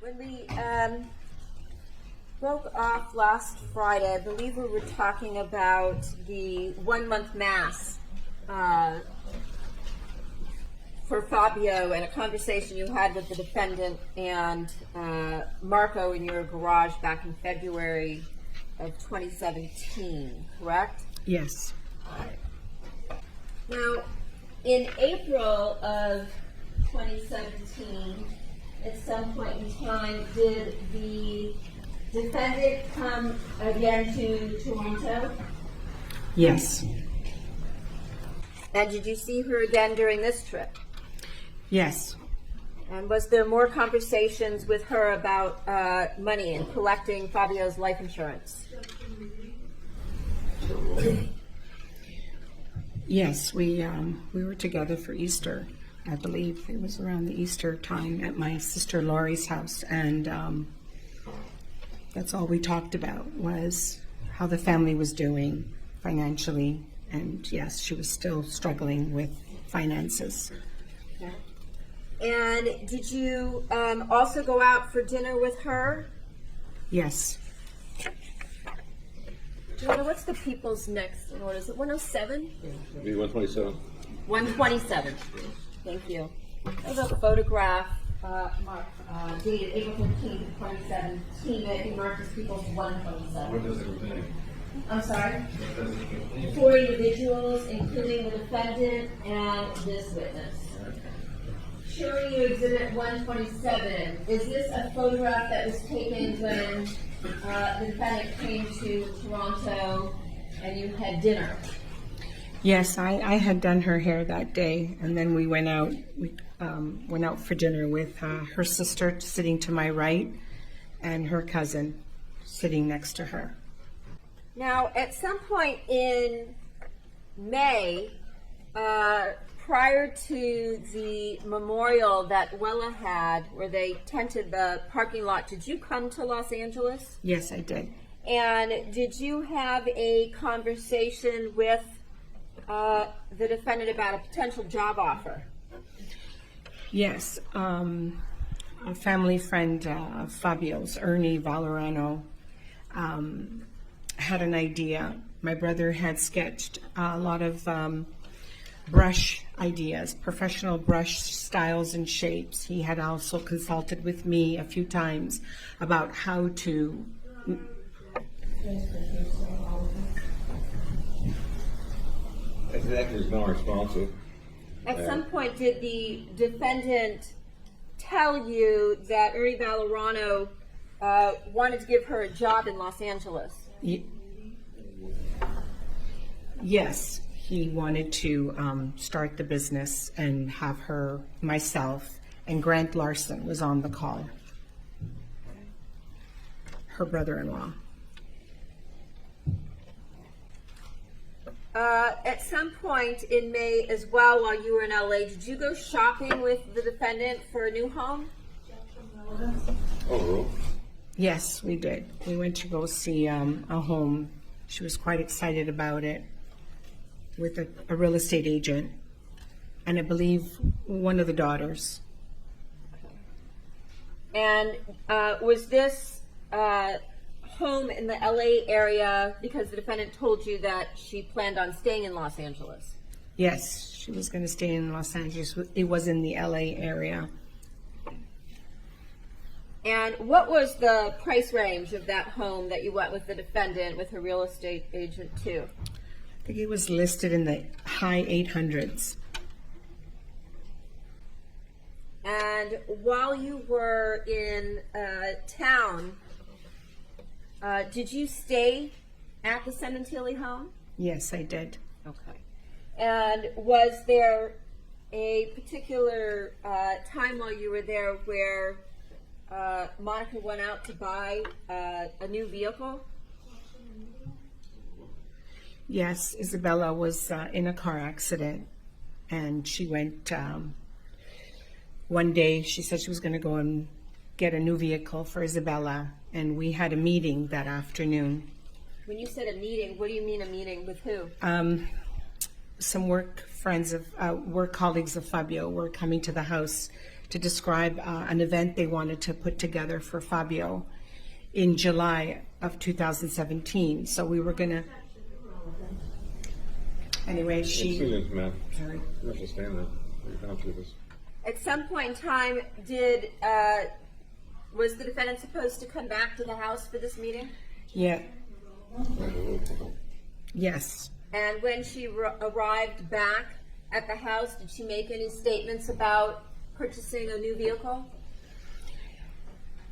When we broke off last Friday, I believe we were talking about the 1 month mass for Fabio and a conversation you had with the defendant and Marco in your garage back in February of 2017, correct? Yes. Now, in April of 2017, at some point in time, did the defendant come again to Toronto? Yes. And did you see her again during this trip? Yes. And was there more conversations with her about money and collecting Fabio's life insurance? Yes, we were together for Easter. I believe it was around the Easter time at my sister Laurie's house, and that's all we talked about was how the family was doing financially, and yes, she was still struggling with finances. Okay. And did you also go out for dinner with her? Yes. Joanna, what's the people's next in order? Is it 107? It'd be 127. 127. Thank you. There's a photograph dated April 15th, 2017. I think marked as people's 127. What does it contain? I'm sorry? What does it contain? 4 individuals, including the defendant and this witness. Showing you Exhibit 127. Is this a photograph that was taken when the defendant came to Toronto and you had dinner? Yes, I had done her hair that day, and then we went out. We went out for dinner with her sister sitting to my right, and her cousin sitting next to her. Now, at some point in May, prior to the memorial that Wella had, where they tented the parking lot, did you come to Los Angeles? Yes, I did. And did you have a conversation with the defendant about a potential job offer? Yes, a family friend of Fabio's, Ernie Valorano, had an idea. My brother had sketched a lot of brush ideas, professional brush styles and shapes. He had also consulted with me a few times about how to Exactly, is non-responsive. At some point, did the defendant tell you that Ernie Valorano wanted to give her a job in Los Angeles? Yes, he wanted to start the business and have her, myself, and Grant Larson was on the call, her brother-in-law. At some point in May as well, while you were in LA, did you go shopping with the defendant for a new home? Oh, Yes, we did. We went to go see a home. She was quite excited about it with a real estate agent, and I believe one of the daughters. And was this home in the LA area because the defendant told you that she planned on staying in Los Angeles? Yes, she was going to stay in Los Angeles. It was in the LA area. And what was the price range of that home that you went with the defendant with her real estate agent to? I think it was listed in the high 800s. And while you were in town, did you stay at the Sementilli home? Yes, I did. Okay. And was there a particular time while you were there where Monica went out to buy a new vehicle? Yes, Isabella was in a car accident, and she went one day. She said she was going to go and get a new vehicle for Isabella, and we had a meeting that afternoon. When you said a meeting, what do you mean a meeting with who? Some work colleagues of Fabio were coming to the house to describe an event they wanted to put together for Fabio in July of 2017. So we were going to, anyway, Students, ma'am. sorry. You have to stand there. You're down through this. At some point in time, was the defendant supposed to come back to the house for this meeting? Yeah, yes. And when she arrived back at the house, did she make any statements about purchasing a new vehicle?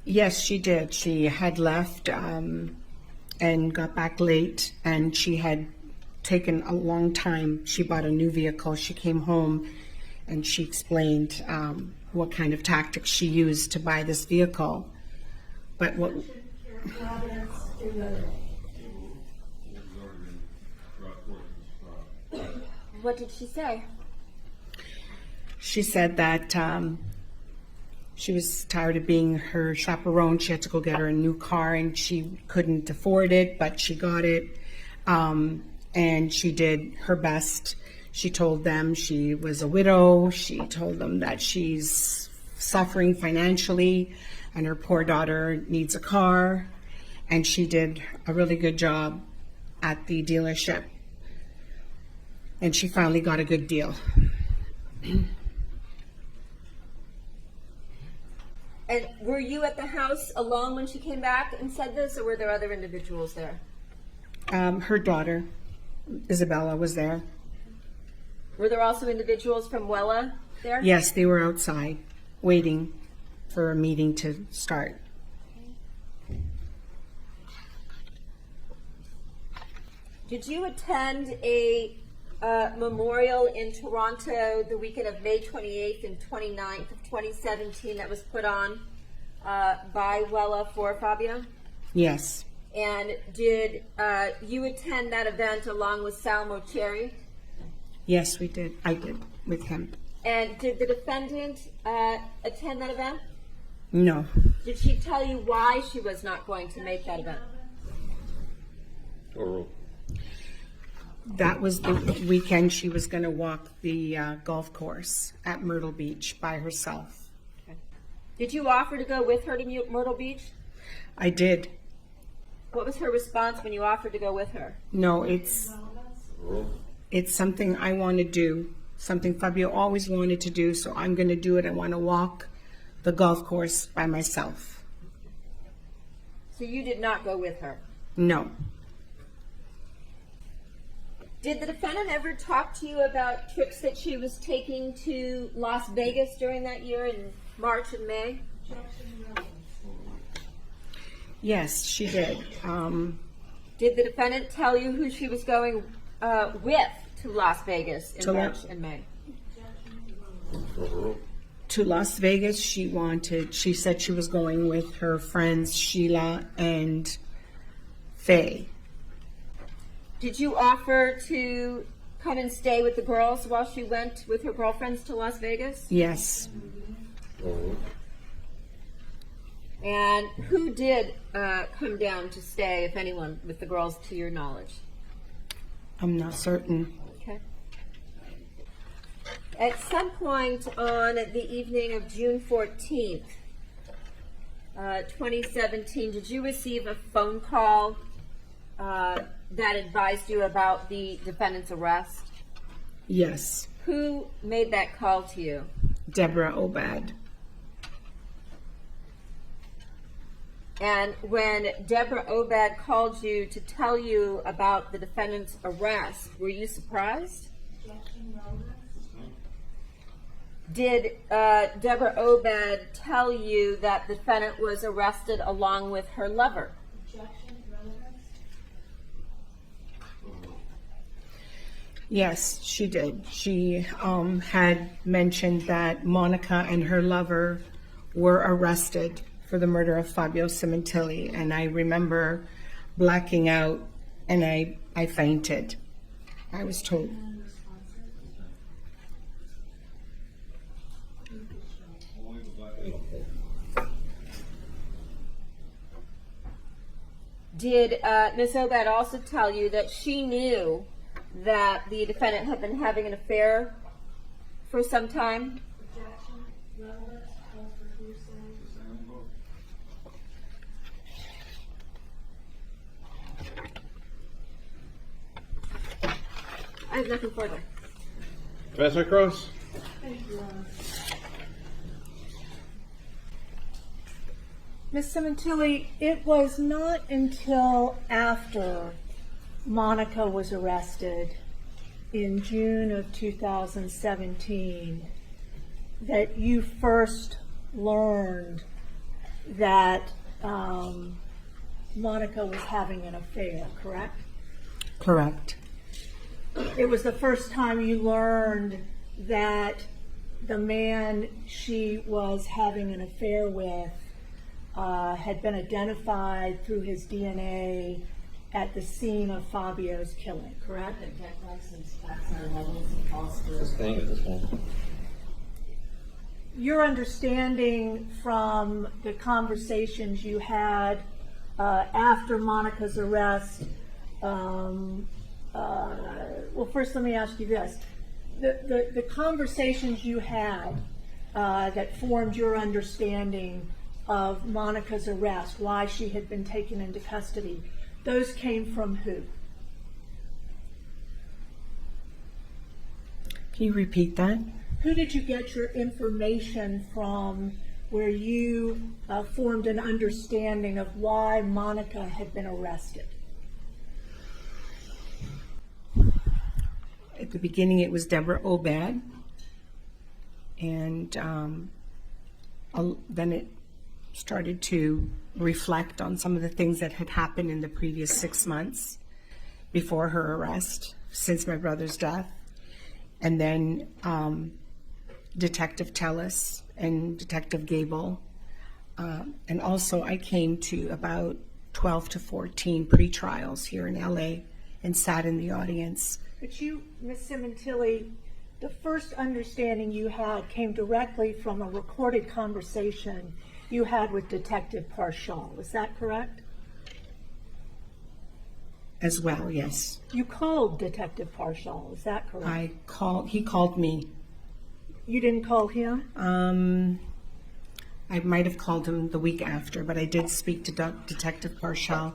Yes, she did. She had left and got back late, and she had taken a long time. She bought a new vehicle. She came home and she explained what kind of tactics she used to buy this vehicle. But What did she say? she said that she was tired of being her chaperone. She had to go get her a new car, and she couldn't afford it, but she got it. And she did her best. She told them she was a widow. She told them that she's suffering financially and her poor daughter needs a car. And she did a really good job at the dealership. And she finally got a good deal. And were you at the house alone when she came back and said this, or were there other individuals there? Her daughter, Isabella, was there. Were there also individuals from Wella there? Yes, they were outside waiting for a meeting to start. Did you attend a memorial in Toronto the weekend of May 28th and 29th of 2017 that was put on by Wella for Fabio? Yes. And did you attend that event along with Salmo Cherry? Yes, we did. I did with him. And did the defendant attend that event? No. Did she tell you why she was not going to make that event? Oral. That was the weekend she was going to walk the golf course at Myrtle Beach by herself. Okay. Did you offer to go with her to Myrtle Beach? I did. What was her response when you offered to go with her? No, it's something I want to do, something Fabio always wanted to do, so I'm going to do it. I want to walk the golf course by myself. So you did not go with her? No. Did the defendant ever talk to you about trips that she was taking to Las Vegas during that year in March and May? Yes, she did. Did the defendant tell you who she was going with to Las Vegas in March and May? Oral. To Las Vegas, she said she was going with her friends Sheila and Faye. Did you offer to come and stay with the girls while she went with her girlfriends to Las Vegas? Yes. Oral. And who did come down to stay, if anyone, with the girls to your knowledge? I'm not certain. Okay. At some point on the evening of June 14th, 2017, did you receive a phone call that advised you about the defendant's arrest? Yes. Who made that call to you? Deborah Obad. And when Deborah Obad called you to tell you about the defendant's arrest, were you surprised? Did Deborah Obad tell you that the defendant was arrested along with her lover? Yes, she did. She had mentioned that Monica and her lover were arrested for the murder of Fabio Sementilli, and I remember blacking out, and I fainted. I was told. Did Ms. Obad also tell you that she knew that the defendant had been having an affair for some time? I have nothing further. Professor Cross? Ms. Sementilli, it was not until after Monica was arrested in June of 2017 that you first learned that Monica was having an affair, correct? Correct. It was the first time you learned that the man she was having an affair with had been identified through his DNA at the scene of Fabio's killing, correct? Staying at this point. Your understanding from the conversations you had after Monica's arrest, well, first let me ask you this. The conversations you had that formed your understanding of Monica's arrest, why she had been taken into custody, those came from who? Can you repeat that? Who did you get your information from where you formed an understanding of why Monica had been arrested? At the beginning, it was Deborah Obad, and then it started to reflect on some of the things that had happened in the previous 6 months before her arrest, since my brother's death. And then Detective Tellis and Detective Gable. And also I came to about 12 to 14 pretrials here in LA and sat in the audience. But you, Ms. Sementilli, the first understanding you had came directly from a recorded conversation you had with Detective Parshall. Is that correct? As well, yes. You called Detective Parshall. Is that correct? He called me. You didn't call him? I might have called him the week after, but I did speak to Detective Parshall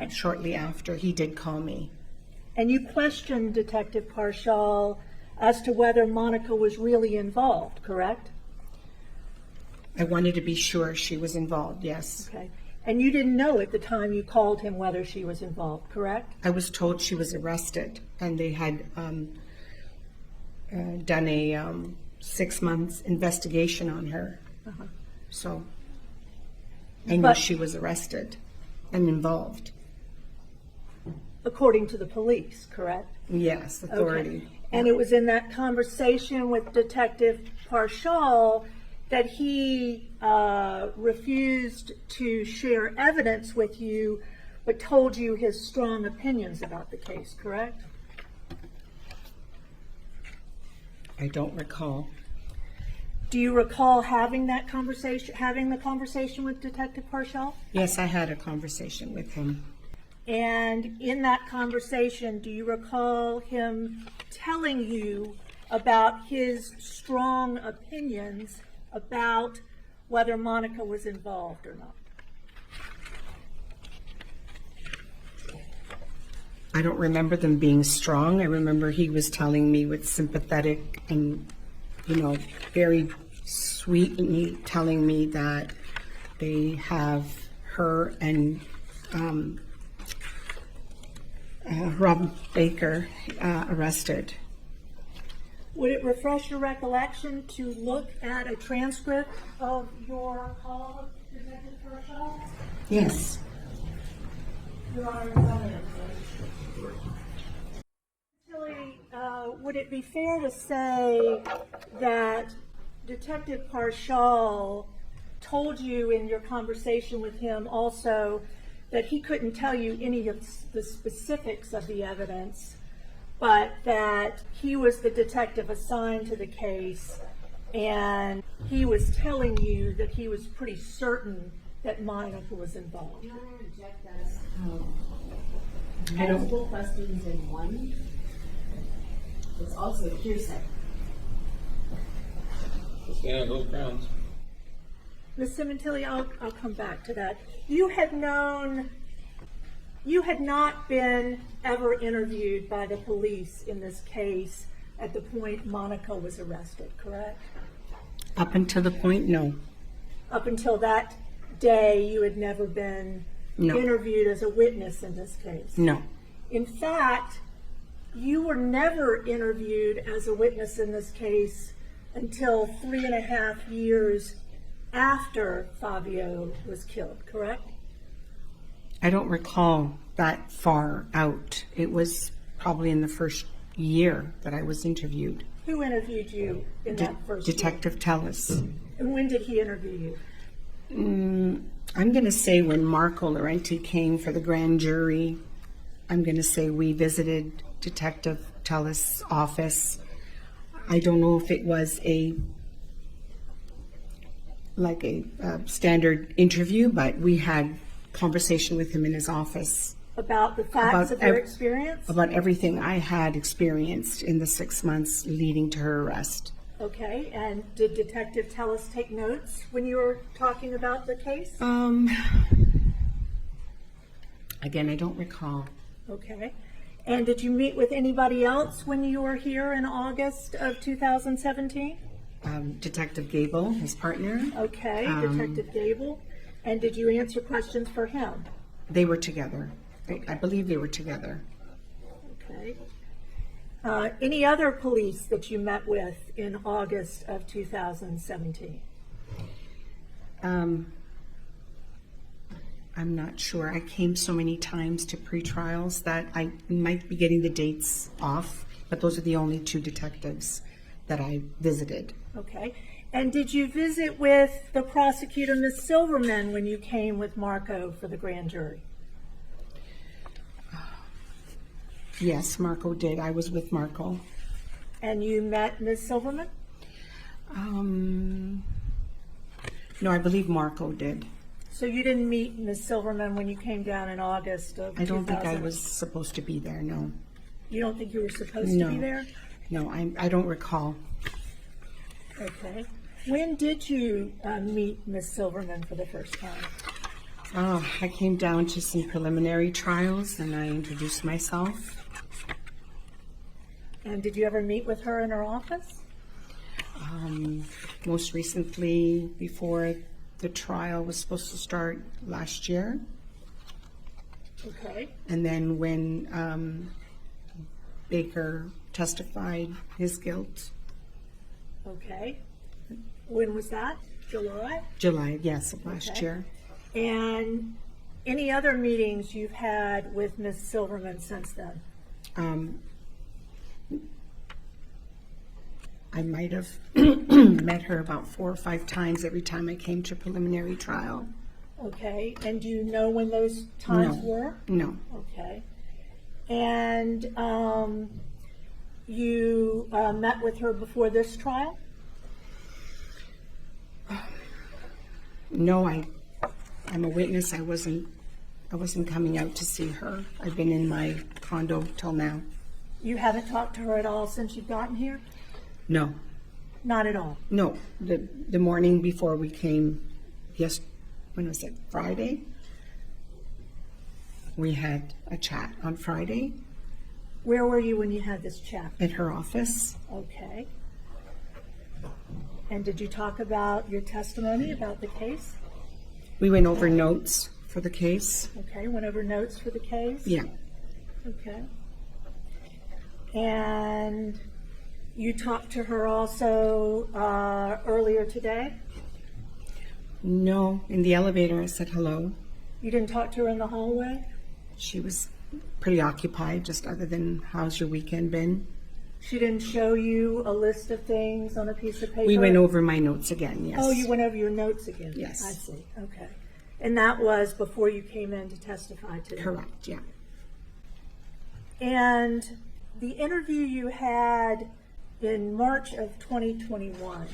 shortly after. He did call me. And you questioned Detective Parshall as to whether Monica was really involved, correct? I wanted to be sure she was involved, yes. Okay. And you didn't know at the time you called him whether she was involved, correct? I was told she was arrested, and they had done a 6 months investigation on her. Uh-huh. So I knew she was arrested and involved. According to the police, correct? Yes, authority. Okay. And it was in that conversation with Detective Parshall that he refused to share evidence with you, but told you his strong opinions about the case, correct? I don't recall. Do you recall having the conversation with Detective Parshall? Yes, I had a conversation with him. And in that conversation, do you recall him telling you about his strong opinions about whether Monica was involved or not? I don't remember them being strong. I remember he was telling me with sympathetic and, very sweetly telling me that they have her and Rob Baker arrested. Would it refresh your recollection to look at a transcript of your call with Detective Parshall? Yes. Your Honor, Tilly, would it be fair to say that Detective Parshall told you in your conversation with him also that he couldn't tell you any of the specifics of the evidence, but that he was the detective assigned to the case, and he was telling you that he was pretty certain that Monica was involved? You want to reject that as multiple questions in one? It's also hearsay. Stand on those grounds. Ms. Sementilli, I'll come back to that. You had known You had not been ever interviewed by the police in this case at the point Monica was arrested, correct? Up until the point, no. Up until that day, you had never been No. interviewed as a witness in this case. No. In fact, you were never interviewed as a witness in this case until 3.5 years after Fabio was killed, correct? I don't recall that far out. It was probably in the first year that I was interviewed. Who interviewed you in that first year? Detective Tellis. And when did he interview you? I'm going to say when Marco Laurenti came for the grand jury, I'm going to say we visited Detective Tellis' office. I don't know if it was a standard interview, but we had conversation with him in his office About the facts of your experience? about everything I had experienced in the 6 months leading to her arrest. Okay, and did Detective Tellis take notes when you were talking about the case? Again, I don't recall. Okay. And did you meet with anybody else when you were here in August of 2017? Detective Gable, his partner, Okay, Detective Gable. And did you answer questions for him? they were together. I believe they were together. Okay. Any other police that you met with in August of 2017? I'm not sure. I came so many times to pre-trials that I might be getting the dates off, but those are the only 2 detectives that I visited. Okay. And did you visit with the prosecutor, Ms. Silverman, when you came with Marco for the grand jury? Yes, Marco did. I was with Marco. And you met Ms. Silverman? No, I believe Marco did. So you didn't meet Ms. Silverman when you came down in August of 2000? I don't think I was supposed to be there, no. You don't think you were supposed to No. be there? No, I don't recall. Okay. When did you meet Ms. Silverman for the first time? I came down to some preliminary trials and I introduced myself. And did you ever meet with her in her office? Most recently, before the trial was supposed to start last year. Okay. And then when Baker testified his guilt, Okay. When was that? July? July, yes, of last Okay. year. And any other meetings you've had with Ms. Silverman since then? I might have met her about 4 or 5 times every time I came to preliminary trial. Okay. And do you know when those times No. were? No. Okay. And you met with her before this trial? No, I'm a witness. I wasn't coming out to see her. I've been in my condo till now. You haven't talked to her at all since you've gotten here? No. Not at all. No. The morning before we came, when was it? Friday? We had a chat on Friday Where were you when you had this chat? at her office. Okay. And did you talk about your testimony about the case? We went over notes for the case. Okay, went over notes for the case? Yeah. Okay. And you talked to her also earlier today? No, in the elevator I said hello. You didn't talk to her in the hallway? She was pretty occupied, just other than how's your weekend been? She didn't show you a list of things on a piece of paper? We went over my notes again, yes. Oh, you went over your notes again? Yes. I see, okay. And that was before you came in to testify today? Correct, yeah. And the interview you had in March of 2021,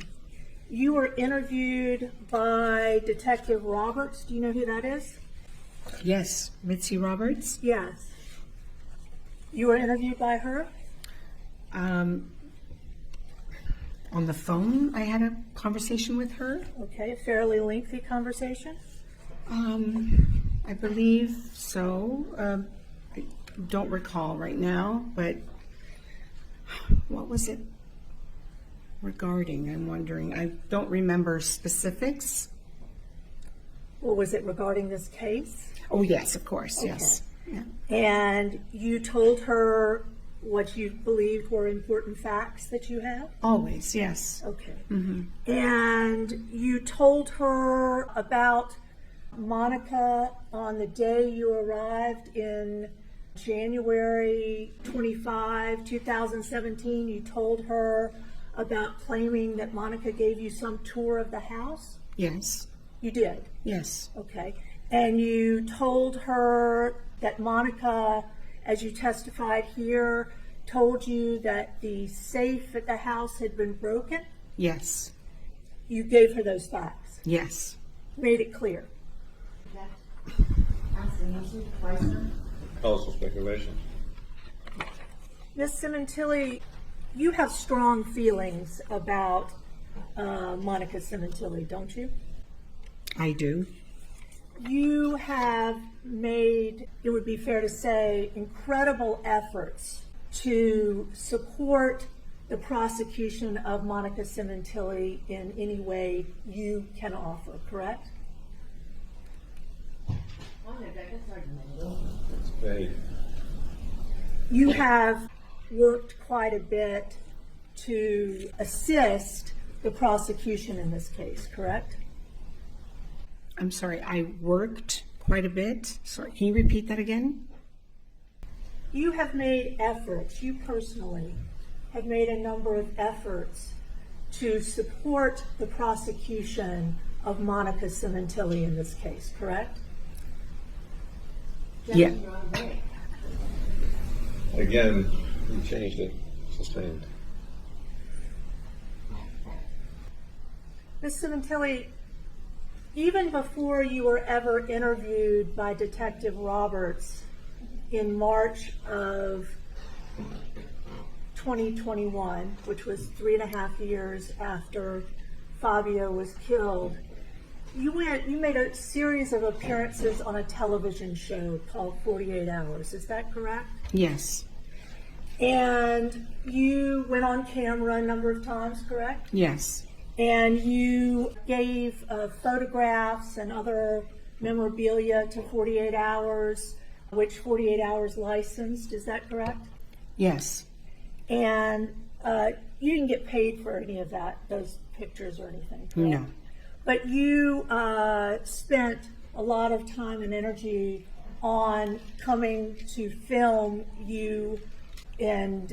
you were interviewed by Detective Roberts. Do you know who that is? Yes, Mitzi Roberts. Yes. You were interviewed by her? On the phone, I had a conversation with her. Okay, a fairly lengthy conversation. I I believe so. I don't recall right now, but what was it regarding? I'm wondering. I don't remember specifics. Or was it regarding this case? Oh, yes, of course, yes. Yeah. And you told her what you believed were important facts that you have? Always, yes. Okay. Mm-hmm. And you told her about Monica on the day you arrived in January 25, 2017. You told her about claiming that Monica gave you some tour of the house? Yes, You did? yes, Okay. And you told her that Monica, as you testified here, told you that the safe at the house had been broken? yes, You gave her those facts, yes. made it clear. Also speculation. Ms. Sementilli, you have strong feelings about Monica Sementilli, don't you? I do. You have made, it would be fair to say, incredible efforts to support the prosecution of Monica Sementilli in any way you can offer, correct? It's vague. You have worked quite a bit to assist the prosecution in this case, correct? I'm sorry, I worked quite a bit. Sorry, can you repeat that again? You have made efforts, you personally have made a number of efforts to support the prosecution of Monica Sementilli in this case, correct? Yeah. Again, you changed it. Sustained. Ms. Sementilli, even before you were ever interviewed by Detective Roberts in March of 2021, which was 3.5 years after Fabio was killed, you made a series of appearances on a television show called 48 Hours. Is that correct? Yes, And you went on camera a number of times, correct? yes, And you gave photographs and other memorabilia to 48 Hours, which 48 Hours licensed. Is that correct? yes. And you didn't get paid for any of that, those pictures or anything, correct? No. But you spent a lot of time and energy on coming to film you and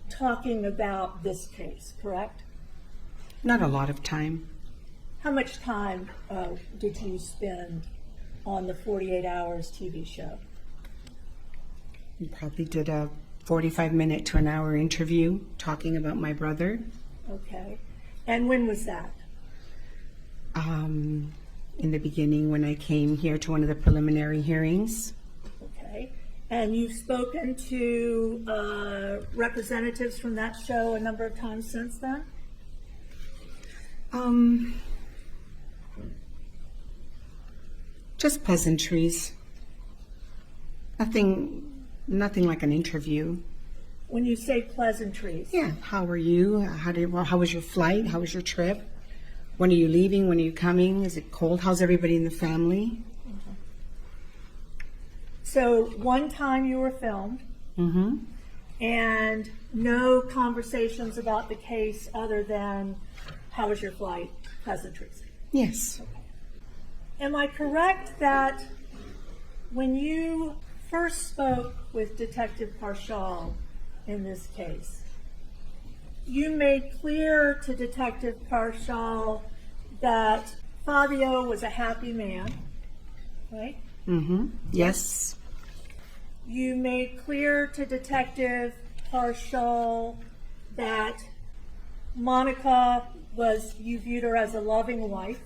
talking about this case, correct? Not a lot of time. How much time did you spend on the 48 Hours TV show? We probably did a 45-minute to an hour interview talking about my brother. Okay. And when was that? In the beginning when I came here to one of the preliminary hearings. Okay. And you've spoken to representatives from that show a number of times since then? Just pleasantries. Nothing like an interview. When you say pleasantries, Yeah, how are you? How was your flight? How was your trip? When are you leaving? When are you coming? Is it cold? How's everybody in the family? so one time you were filmed Mm-hmm. and no conversations about the case other than how was your flight, pleasantries. Yes. Am I correct that when you first spoke with Detective Parshall in this case, you made clear to Detective Parshall that Fabio was a happy man, right? Mm-hmm. Yes. You made clear to Detective Parshall that Monica you viewed her as a loving wife.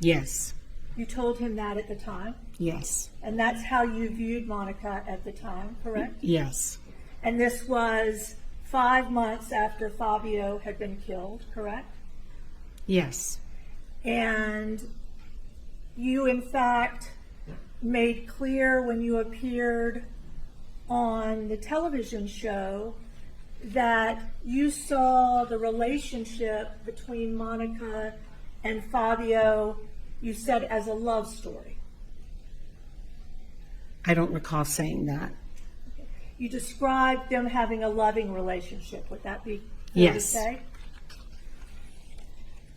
Yes. You told him that at the time, Yes. and that's how you viewed Monica at the time, correct? Yes. And this was 5 months after Fabio had been killed, correct? Yes. And you, in fact, made clear when you appeared on the television show that you saw the relationship between Monica and Fabio, you said, as a love story. I don't recall saying that. You described them having a loving relationship. Would that be fair to Yes. say?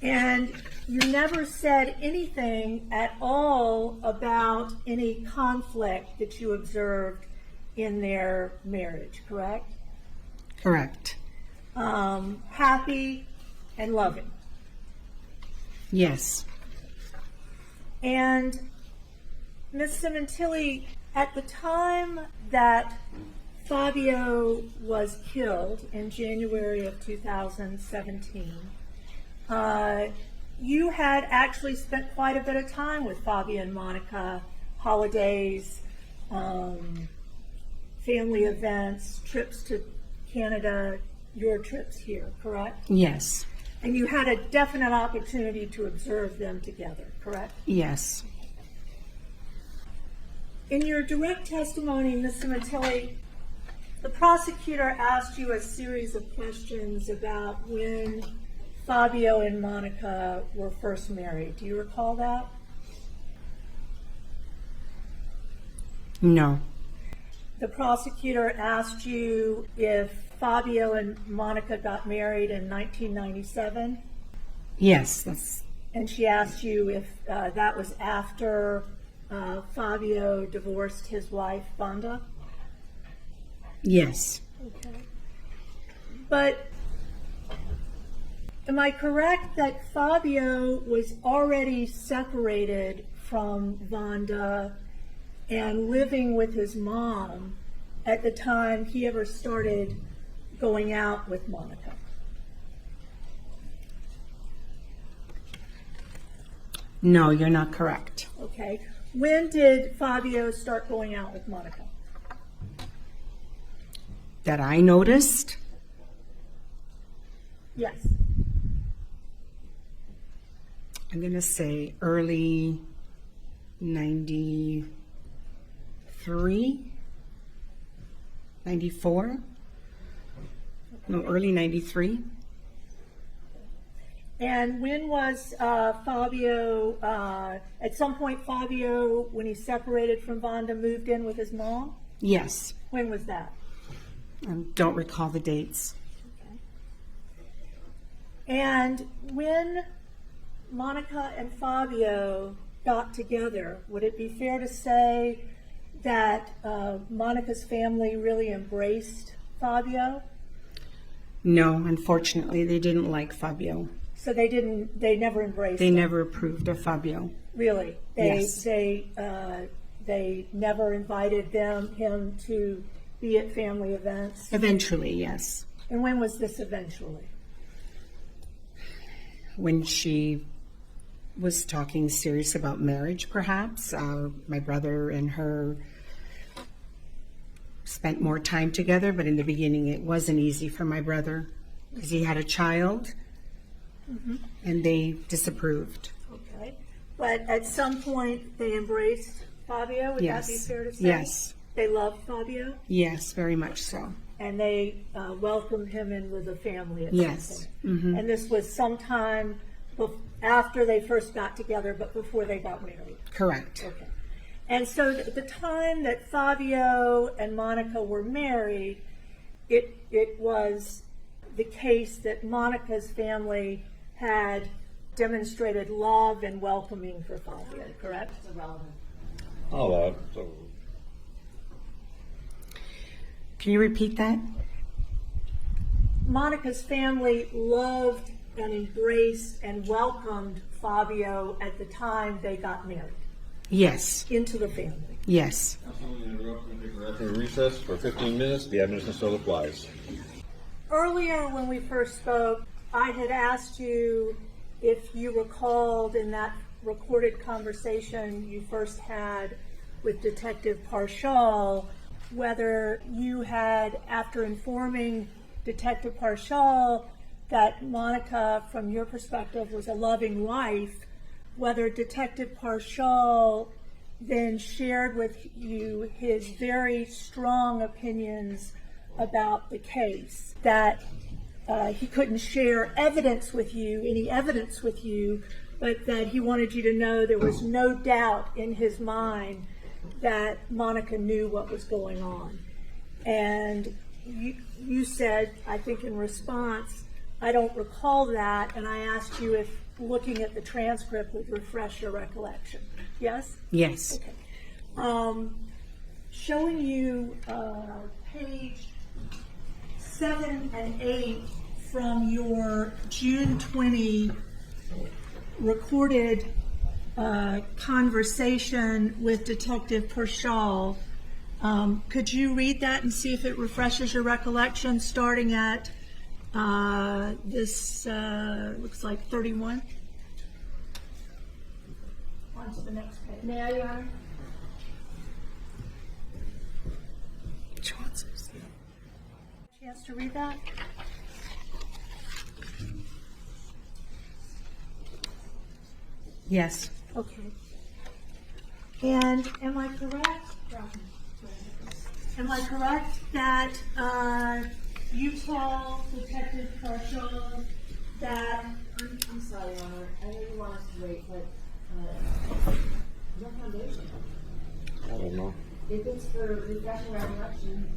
And you never said anything at all about any conflict that you observed in their marriage, correct? Correct. Happy and loving. Yes. And Ms. Sementilli, at the time that Fabio was killed in January of 2017, you had actually spent quite a bit of time with Fabio and Monica, holidays, family events, trips to Canada, your trips here, correct? Yes. And you had a definite opportunity to observe them together, correct? Yes. In your direct testimony, Ms. Sementilli, the prosecutor asked you a series of questions about when Fabio and Monica were first married. Do you recall that? No. The prosecutor asked you if Fabio and Monica got married in 1997, Yes, that's and she asked you if that was after Fabio divorced his wife, Wanda. yes. Okay. But am I correct that Fabio was already separated from Wanda and living with his mom at the time he ever started going out with Monica? No, you're not correct. Okay. When did Fabio start going out with Monica? That I noticed? Yes. I'm going to say early 93, 94? No, early 93. And when was Fabio, at some point Fabio, when he separated from Wanda, moved in with his mom? Yes. When was that? I don't recall the dates. And when Monica and Fabio got together, would it be fair to say that Monica's family really embraced Fabio? No, unfortunately, they didn't like Fabio. So they never embraced They him? never approved of Fabio. Really? Yes. They never invited him to be at family events? Eventually, yes. And when was this eventually? When she was talking serious about marriage, perhaps. My brother and her spent more time together, but in the beginning it wasn't easy for my brother because he had a child, and they disapproved. Okay. But at some point they embraced Fabio, would that be Yes. fair to say? Yes. They loved Fabio, Yes, very much so. and they welcomed him in with the family at Yes. some point. Mhm. And this was sometime after they first got together, but before they got married. Correct. Okay. And so at the time that Fabio and Monica were married, it was the case that Monica's family had demonstrated love and welcoming for Fabio, correct? It's irrelevant. Oh, so Can you repeat that? Monica's family loved and embraced and welcomed Fabio at the time they got married Yes. into the family. Yes. we're in recess for 15 minutes. The evidence still applies. Earlier when we first spoke, I had asked you if you recalled in that recorded conversation you first had with Detective Parshall, whether you had, after informing Detective Parshall that Monica, from your perspective, was a loving wife, whether Detective Parshall then shared with you his very strong opinions about the case, that he couldn't share evidence with you, any evidence with you, but that he wanted you to know there was no doubt in his mind that Monica knew what was going on. And you said, I think in response, I don't recall that, and I asked you if looking at the transcript would refresh your recollection. Yes? Yes. Okay. Showing you page 7 and 8 from your June 20 recorded conversation with Detective Parshall. Could you read that and see if it refreshes your recollection, starting at this looks like 31? On to the next page. May I, Your Honor? Chance to read that? Yes. Okay. And am I correct? Am I correct that you tell Detective Parshall that? I'm sorry, Your Honor. I know you want us to wait, but no foundation. I don't know. If it's for refreshing recollection.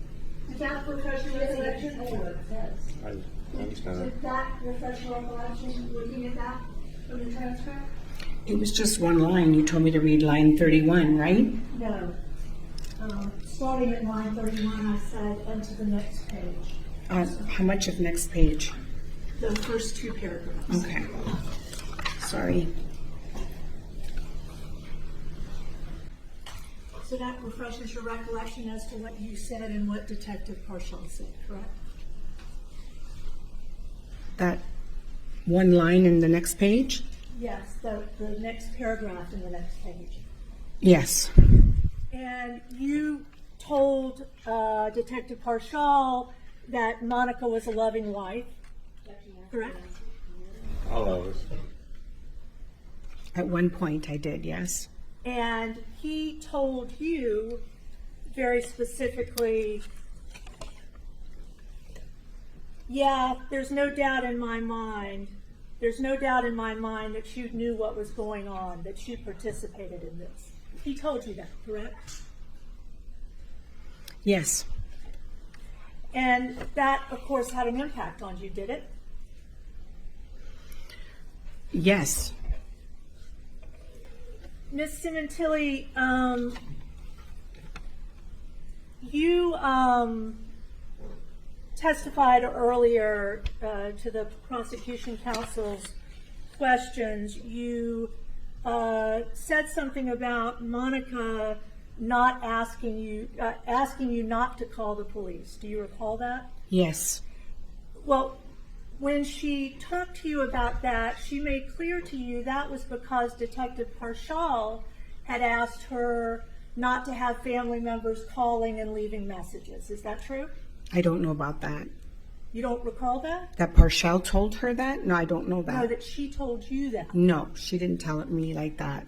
Did that refresh your recollection? I know what it says. I understand that. Did that refresh your recollection looking at that from the transcript? It was just one line. You told me to read line 31, right? No. Starting at line 31, I said, and to the next page. How much of next page? The first two paragraphs. Okay. Sorry. So that refreshes your recollection as to what you said and what Detective Parshall said, correct? That one line in the next page? Yes, the next paragraph in the next page. Yes. And you told Detective Parshall that Monica was a loving wife, correct? All of us. At one point I did, yes. And he told you very specifically, yeah, there's no doubt in my mind that you knew what was going on, that you participated in this. He told you that, correct? Yes. And that, of course, had an impact on you, did it? Yes. Ms. Sementilli, you testified earlier to the prosecution counsel's questions. You said something about Monica not asking you not to call the police. Do you recall that? Yes. Well, when she talked to you about that, she made clear to you that was because Detective Parshall had asked her not to have family members calling and leaving messages. Is that true? I don't know about that. You don't recall that? That Parshall told her that? No, I don't know that. No, that she told you that. No, she didn't tell it me like that.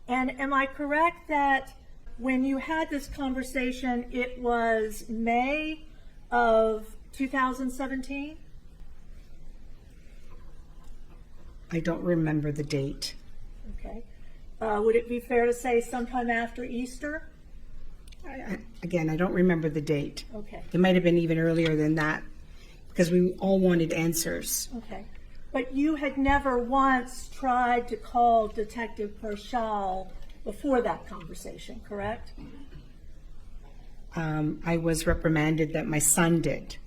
And am I correct that when you had this conversation, it was May of 2017? I don't remember the date. Okay. Would it be fair to say sometime after Easter? Again, I don't remember the date. Okay. It might have been even earlier than that because we all wanted answers. Okay. But you had never once tried to call Detective Parshall before that conversation, correct? I was reprimanded that my son did.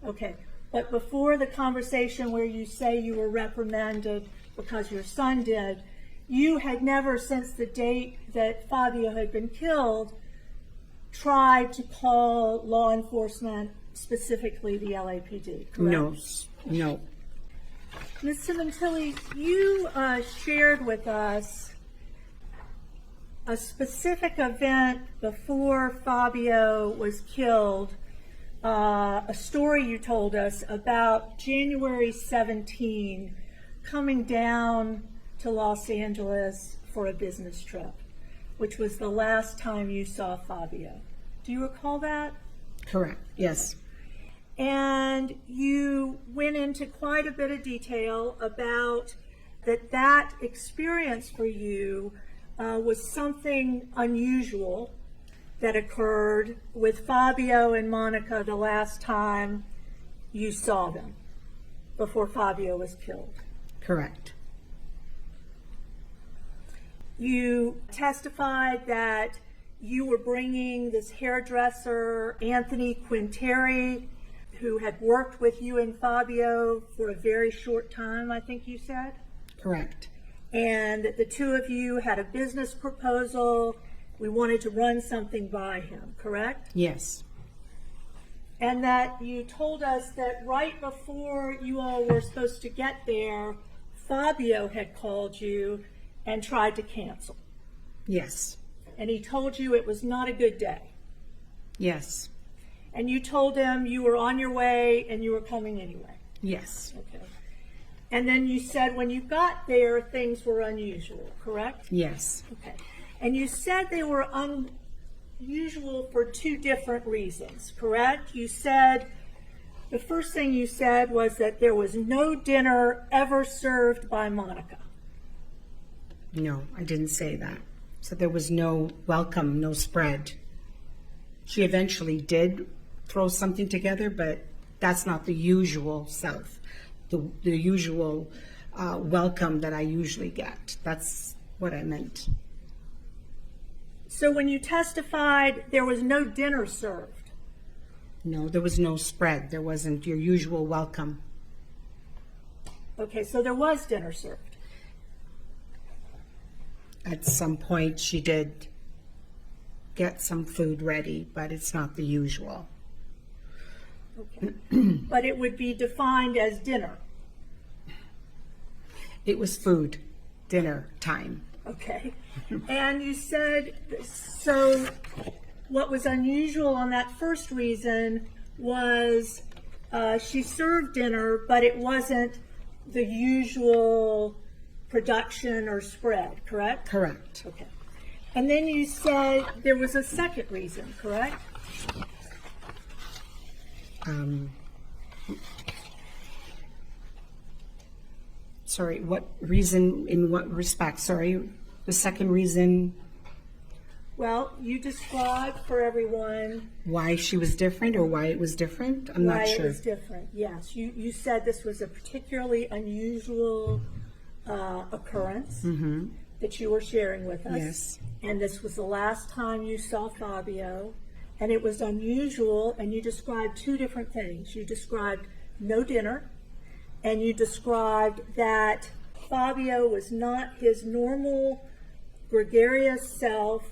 Okay. But before the conversation where you say you were reprimanded because your son did, you had never, since the date that Fabio had been killed, tried to call law enforcement, specifically the LAPD, correct? No. Ms. Sementilli, you shared with us a specific event before Fabio was killed, a story you told us about January 17 coming down to Los Angeles for a business trip. which was the last time you saw Fabio. Do you recall that? Correct, yes. And you went into quite a bit of detail about that experience for you was something unusual that occurred with Fabio and Monica the last time you saw them, before Fabio was killed. Correct. You testified that you were bringing this hairdresser, Anthony Quinteri, who had worked with you and Fabio for a very short time, I think you said? Correct. And the two of you had a business proposal. We wanted to run something by him, correct? Yes. And that you told us that right before you all were supposed to get there, Fabio had called you and tried to cancel. Yes. And he told you it was not a good day. Yes. And you told him you were on your way and you were coming anyway. Yes. Okay. And then you said when you got there, things were unusual, correct? Yes. Okay. And you said they were unusual for two different reasons, correct? You said, the first thing you said was that there was no dinner ever served by Monica. No, I didn't say that. So there was no welcome, no spread. She eventually did throw something together, but that's not the usual self, the usual welcome that I usually get. That's what I meant. So when you testified, there was no dinner served. No, there was no spread. There wasn't your usual welcome. Okay, so there was dinner served. At some point, she did get some food ready, but it's not the usual. Okay. But it would be defined as dinner. It was food, dinner time. Okay. And you said, so what was unusual on that first reason was she served dinner, but it wasn't the usual production or spread, correct? Correct. Okay. And then you said there was a second reason, correct? Sorry, what reason, in what respect? Sorry, the second reason Well, you described for everyone why she was different or why it was different? I'm why not it sure. was different. Yes, you said this was a particularly unusual occurrence that you were sharing with us. Yes. And this was the last time you saw Fabio, and it was unusual, and you described two different things. You described no dinner, and you described that Fabio was not his normal gregarious self.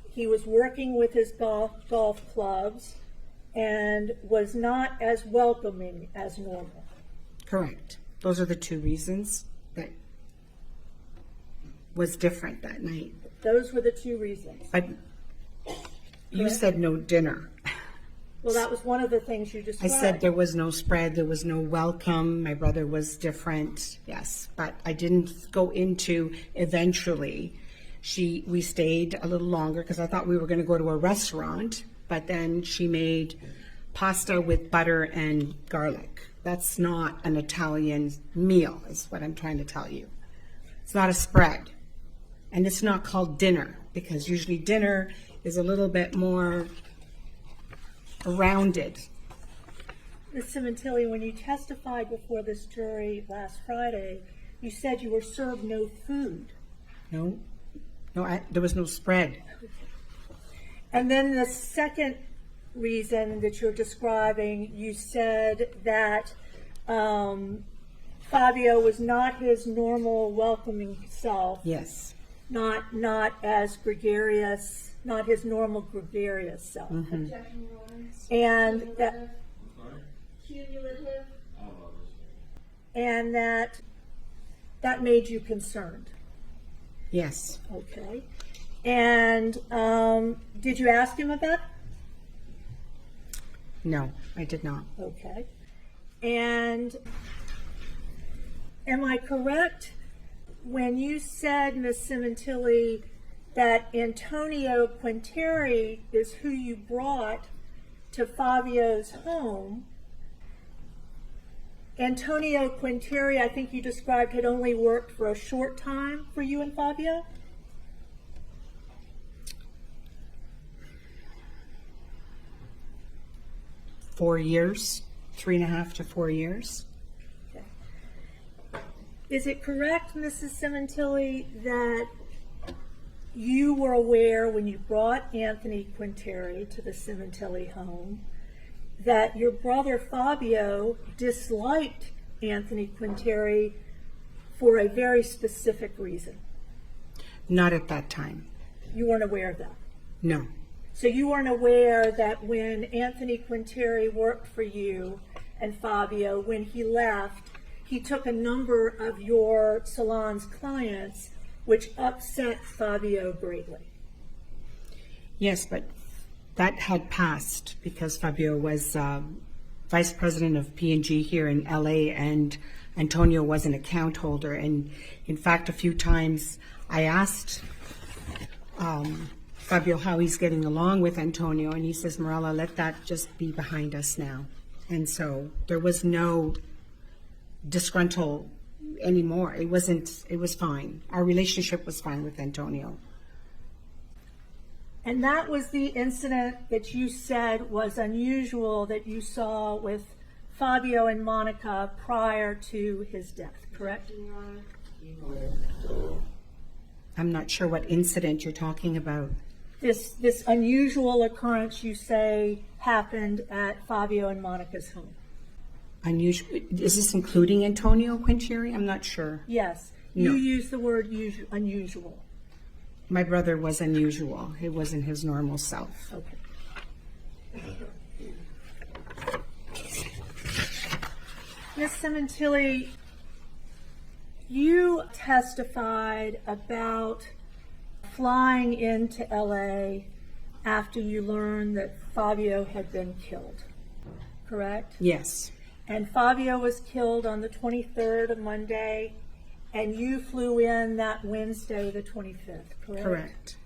He was working with his golf clubs and was not as welcoming as normal. Correct. Those are the two reasons that was different that night. Those were the two reasons. But you said no dinner. Well, that was one of the things you I described. said there was no spread, there was no welcome, my brother was different, yes. But I didn't go into eventually. We stayed a little longer because I thought we were going to go to a restaurant, but then she made pasta with butter and garlic. That's not an Italian meal, is what I'm trying to tell you. It's not a spread. And it's not called dinner, because usually dinner is a little bit more rounded. Ms. Sementilli, when you testified before this jury last Friday, you said you were served no food. No, there was no spread. And then the second reason that you're describing, you said that Fabio was not his normal welcoming self. Yes. Not as gregarious, not his normal gregarious self. And that Cumulative. and that made you concerned. Yes. Okay. And did you ask him about it? No, I did not. Okay. And am I correct when you said, Ms. Sementilli, that Antonio Quinteri is who you brought to Fabio's home. Antonio Quinteri, I think you described, had only worked for a short time for you and Fabio? Four years, 3.5 to 4 years. Okay. Is it correct, Mrs. Sementilli, that you were aware when you brought Anthony Quinteri to the Sementilli home that your brother Fabio disliked Anthony Quinteri for a very specific reason? Not at that time. You weren't aware of that? No. So you weren't aware that when Anthony Quinteri worked for you and Fabio, when he left, he took a number of your salon's clients, which upset Fabio greatly? Yes, but that had passed because Fabio was vice president of P&G here in LA, and Antonio was an account holder. And in fact, a few times I asked Fabio how he's getting along with Antonio, and he says, Mirella, let that just be behind us now. And so there was no disgruntled anymore. It was fine. Our relationship was fine with Antonio. And that was the incident that you said was unusual that you saw with Fabio and Monica prior to his death, correct? I'm not sure what incident you're talking about. This unusual occurrence you say happened at Fabio and Monica's home. Unusual. Is this including Antonio Quinteri? I'm not sure. Yes, No. you used the word unusual. My brother was unusual. He wasn't his normal self. Okay. Ms. Sementilli, you testified about flying into LA after you learned that Fabio had been killed, correct? Yes. And Fabio was killed on the 23rd of Monday, and you flew in that Wednesday, the 25th, correct? Correct.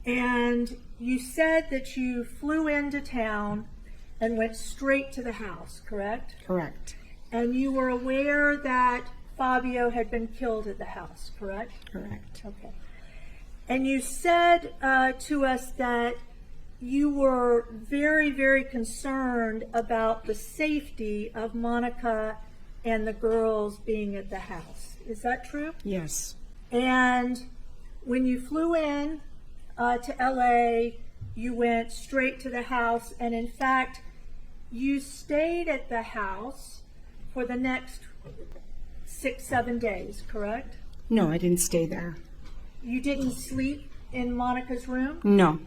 And you said that you flew into town and went straight to the house, correct? Correct. And you were aware that Fabio had been killed at the house, correct? Correct. Okay. And you said to us that you were very, very concerned about the safety of Monica and the girls being at the house. Is that true? Yes. And when you flew in to LA, you went straight to the house, and in fact, you stayed at the house for the next 6-7 days, correct? No, I didn't stay there. You didn't sleep in Monica's room? No.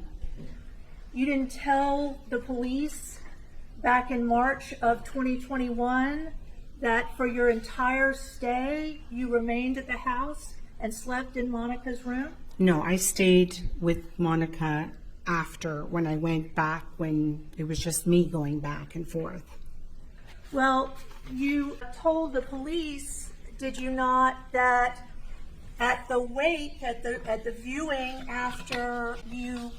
You didn't tell the police back in March of 2021 that for your entire stay you remained at the house and slept in Monica's room? No, I stayed with Monica after, when I went back, when it was just me going back and forth. Well, you told the police, did you not, that at the wake, at the viewing after you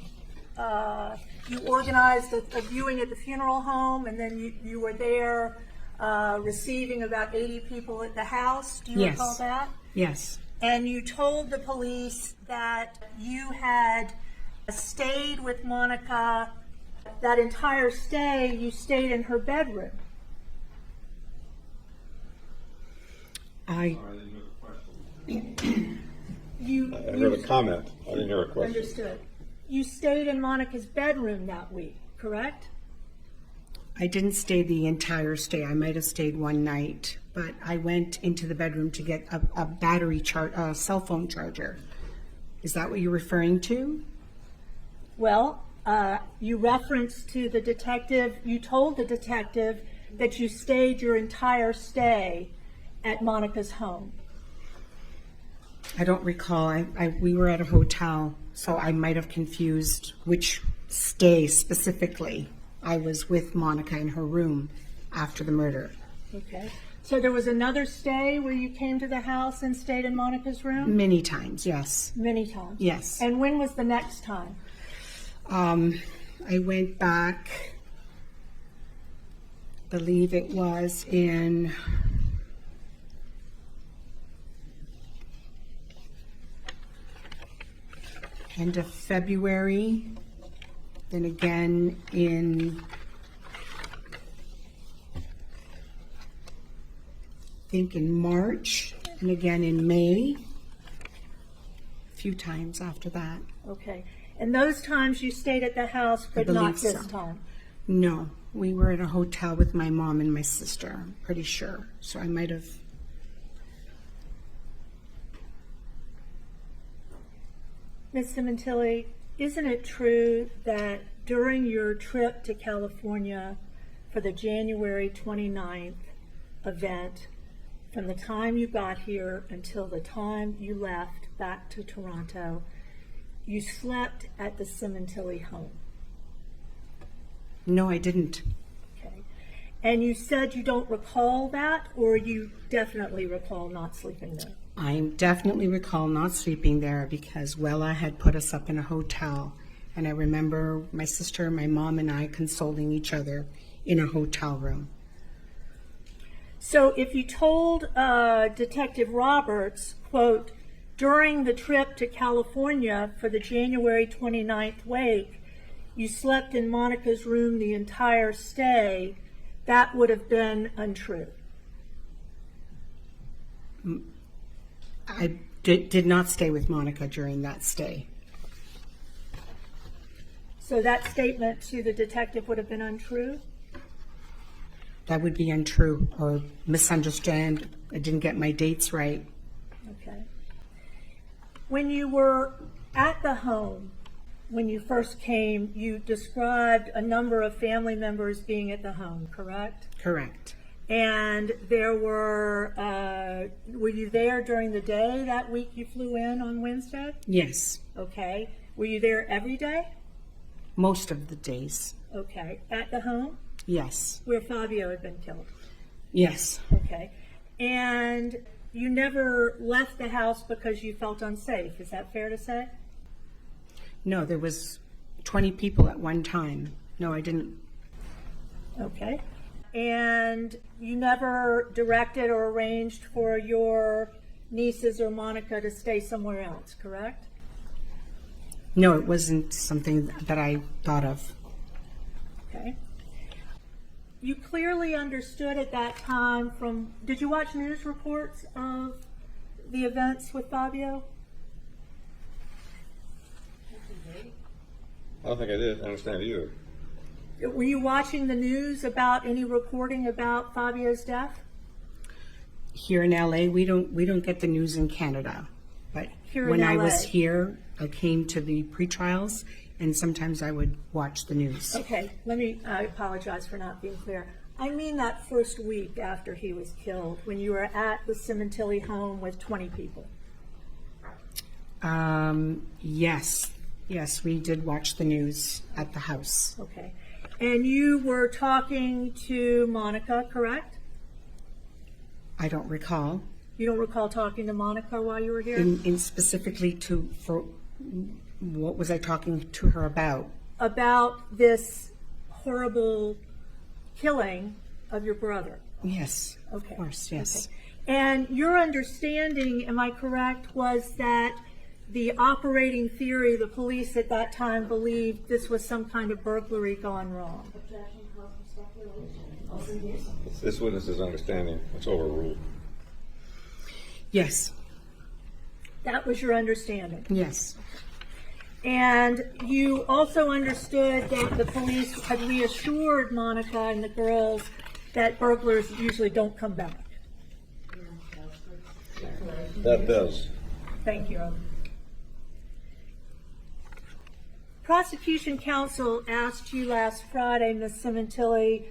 organized a viewing at the funeral home, and then you were there receiving about 80 people at the house? Do you Yes. recall that? Yes. And you told the police that you had stayed with Monica, that entire stay you stayed in her bedroom. I You I heard a comment. I didn't hear a question. understood. You stayed in Monica's bedroom that week, correct? didn't stay the entire stay. I might have stayed one night, but I went into the bedroom to get a battery a cell phone charger. Is that what you're referring to? Well, you referenced to the detective, you told the detective that you stayed your entire stay at Monica's home. I don't recall. We were at a hotel, so I might have confused which stay specifically. I was with Monica in her room after the murder. Okay. So there was another stay where you came to the house and stayed in Monica's room? Many times, yes. Many times? Yes. And when was the next time? I went back, I believe it was in end of February, then again in, I think in March, and again in May, a few times after that. Okay. And those times you stayed at the house, but not believe this so. time? No, we were at a hotel with my mom and my sister, I'm pretty sure. So I might have. Ms. Sementilli, isn't it true that during your trip to California for the January 29th event, from the time you got here until the time you left back to Toronto, you slept at the Sementilli home? No, I didn't. Okay. And you said you don't recall that, or you definitely recall not sleeping there? I definitely recall not sleeping there because Wella had put us up in a hotel. And I remember my sister, my mom, and I consoling each other in a hotel room. So if you told Detective Roberts, quote, during the trip to California for the January 29th wake, you slept in Monica's room the entire stay, that would have been untrue. I did not stay with Monica during that stay. So that statement to the detective would have been untrue? That would be untrue or misunderstand. I didn't get my dates right. Okay. When you were at the home, when you first came, you described a number of family members being at the home, correct? Correct. And there were you there during the day that week you flew in on Wednesday? Yes, Okay. Were you there every day? most of the days. Okay. At the home Yes, where Fabio had been killed? yes. Okay. And you never left the house because you felt unsafe. Is that fair to say? No, there was 20 people at one time. No, I didn't. Okay. And you never directed or arranged for your nieces or Monica to stay somewhere else, correct? No, it wasn't something that I thought of. Okay. You clearly understood at that time from, did you watch news reports of the events with Fabio? I don't think I did understand either. Were you watching the news about any reporting about Fabio's death? Here in LA, we don't get the news in Canada. But Here in when I was LA. here, I came to the pre-trials, and sometimes I would watch the news. Okay, I apologize for not being clear. I mean that first week after he was killed, when you were at the Sementilli home with 20 people. Yes, we did watch the news at the house. Okay. And you were talking to Monica, correct? I don't recall. You don't recall talking to Monica while you were here? In specifically for what was I talking to her about? About this horrible killing of your brother. Yes, Okay. of course, yes. Okay. And your understanding, am I correct, was that the operating theory, the police at that time believed this was some kind of burglary gone wrong? This witness's understanding, it's overruled. Yes, That was your understanding. yes, And you also understood that the police had reassured Monica and the girls that burglars usually don't come back. That does. Thank you. Prosecution counsel asked you last Friday, Ms. Sementilli,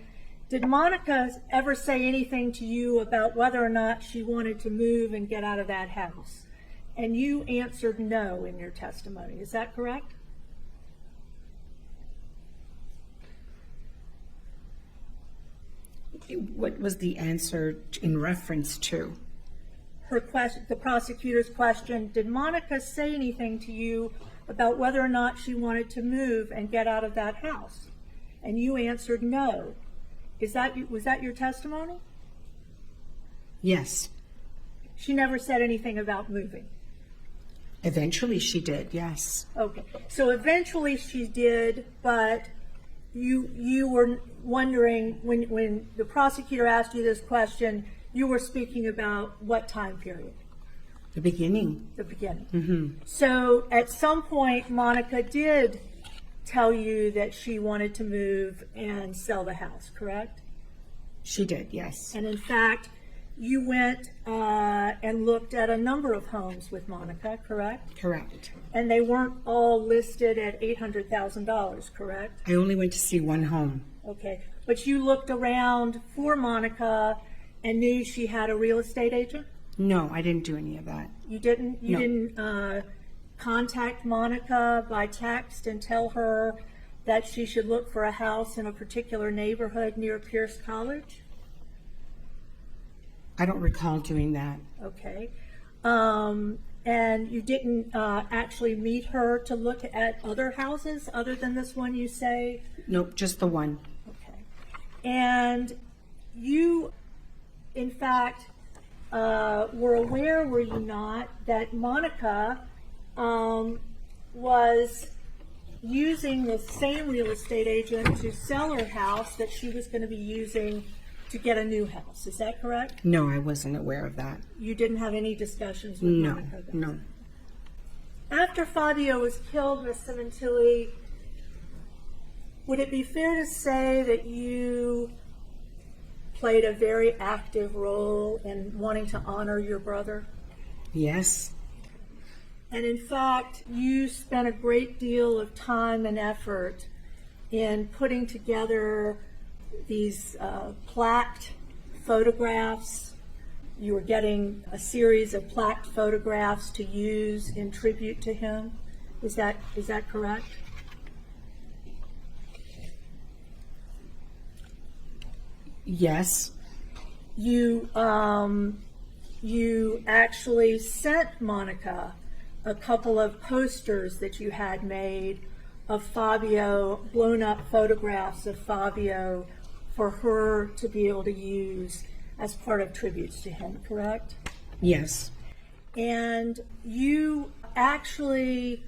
did Monica ever say anything to you about whether or not she wanted to move and get out of that house? And you answered no in your testimony. Is that correct? What was the answer in reference to? Her question, the prosecutor's question, did Monica say anything to you about whether or not she wanted to move and get out of that house? And you answered no. Was that your testimony? Yes. She never said anything about moving. Eventually she did, yes. Okay, so eventually she did, but you were wondering when the prosecutor asked you this question, you were speaking about what time period? The beginning. The beginning. Mm-hmm. So at some point, Monica did tell you that she wanted to move and sell the house, correct? She did, yes. And in fact, you went and looked at a number of homes with Monica, correct? Correct. And they weren't all listed at $800,000, correct? I only went to see one home. Okay, but you looked around for Monica and knew she had a real estate agent? No, I didn't do any of that. You didn't? You No. didn't contact Monica by text and tell her that she should look for a house in a particular neighborhood near Pierce College? I don't recall doing that. Okay. And you didn't actually meet her to look at other houses other than this one you say? Nope, just the one. Okay. And you, in fact, were aware, were you not, that Monica was using the same real estate agent to sell her house that she was going to be using to get a new house. Is that correct? No, I wasn't aware of that. You didn't have any discussions with No, Monica about no. that? After Fabio was killed, Ms. Sementilli, would it be fair to say that you played a very active role in wanting to honor your brother? Yes, And in fact, you spent a great deal of time and effort in putting together these plaqued photographs. You were getting a series of plaqued photographs to use in tribute to him. Is that correct? yes, You actually sent Monica a couple of posters that you had made of Fabio, blown up photographs of Fabio for her to be able to use as part of tributes to him, correct? yes, And you actually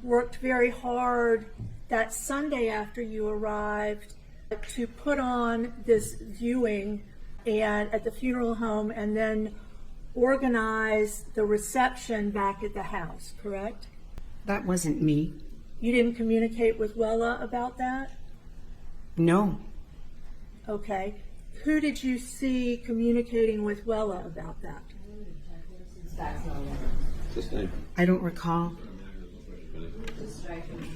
worked very hard that Sunday after you arrived to put on this viewing and at the funeral home and then organize the reception back at the house, correct? that wasn't me. You didn't communicate with Wella about that? No, Okay. Who did you see communicating with Wella about that? What's his name? I don't recall.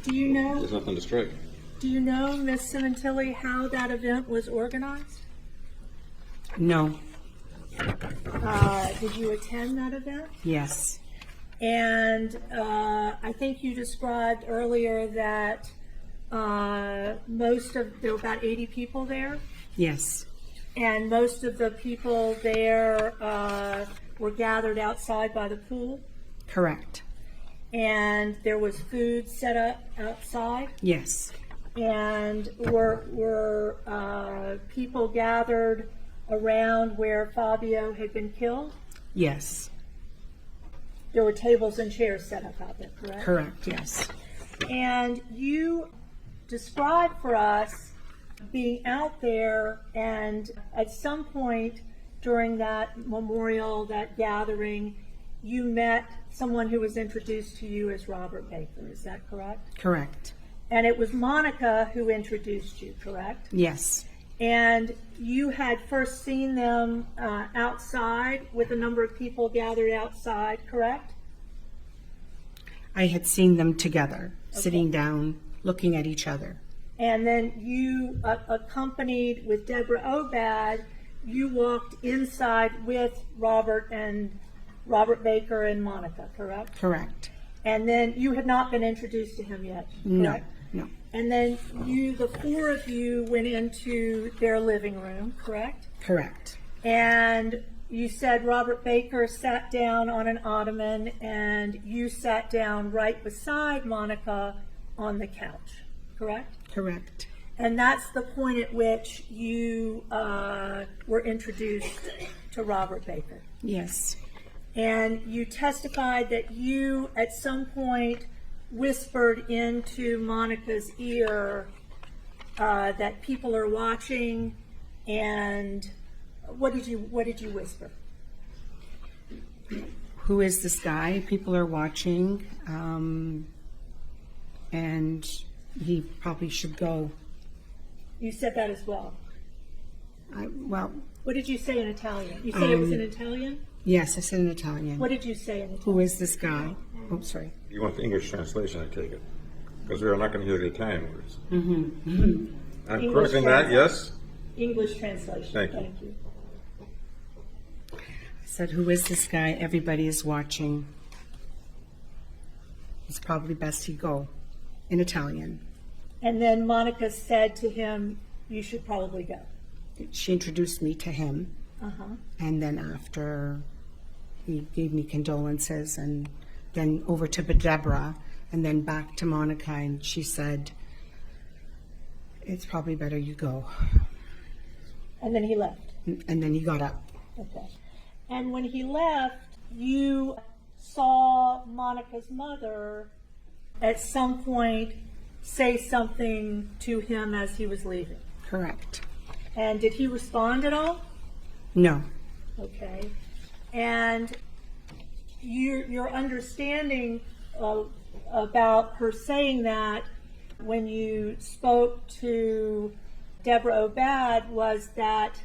Do you know? There's nothing to strike. Do you know, Ms. Sementilli, how that event was organized? No, Did you attend that event? yes, And I think you described earlier that there were about 80 people there, yes, and most of the people there were gathered outside by the pool, correct. and there was food set up outside. Yes, And were people gathered around where Fabio had been killed? yes, There were tables and chairs set up out there, correct? correct, yes, And you described for us being out there, and at some point during that memorial, that gathering, you met someone who was introduced to you as Robert Baker. Is that correct? correct, And it was Monica who introduced you, correct? yes, And you had first seen them outside with a number of people gathered outside, correct? I had seen them together, sitting down, looking at each other. And then you, accompanied with Deborah Obad, you walked inside with Robert Baker and Monica, correct? Correct. And then you had not been introduced to him yet, No, correct? No. And then the four of you went into their living room, correct? Correct. And you said Robert Baker sat down on an ottoman and you sat down right beside Monica on the couch, correct? Correct. And that's the point at which you were introduced to Robert Baker. Yes. And you testified that you, at some point, whispered into Monica's ear that people are watching. And what did you whisper? Who is this guy? People are watching, and he probably should go. You said that as well. Well, What did you say in Italian? You said it was in Italian? yes, I said in Italian. What did you say in Italian? Who is this guy? Oh, sorry. You want the English translation, I take it? Because we are not going to hear the Italian words. I'm English correcting that, yes? English translation. Thank you. Thank you. I said, who is this guy? Everybody is watching. It's probably best he go. In Italian. And then Monica said to him, you should probably go. She introduced me to him, and then after he gave me condolences, and then over to Deborah, and then back to Monica, and she said, it's probably better you go. And then he left. And then he got up. Okay. And when he left, you saw Monica's mother at some point say something to him as he was leaving. Correct. And did he respond at all? No. Okay. And your understanding about her saying that when you spoke to Deborah Obad was that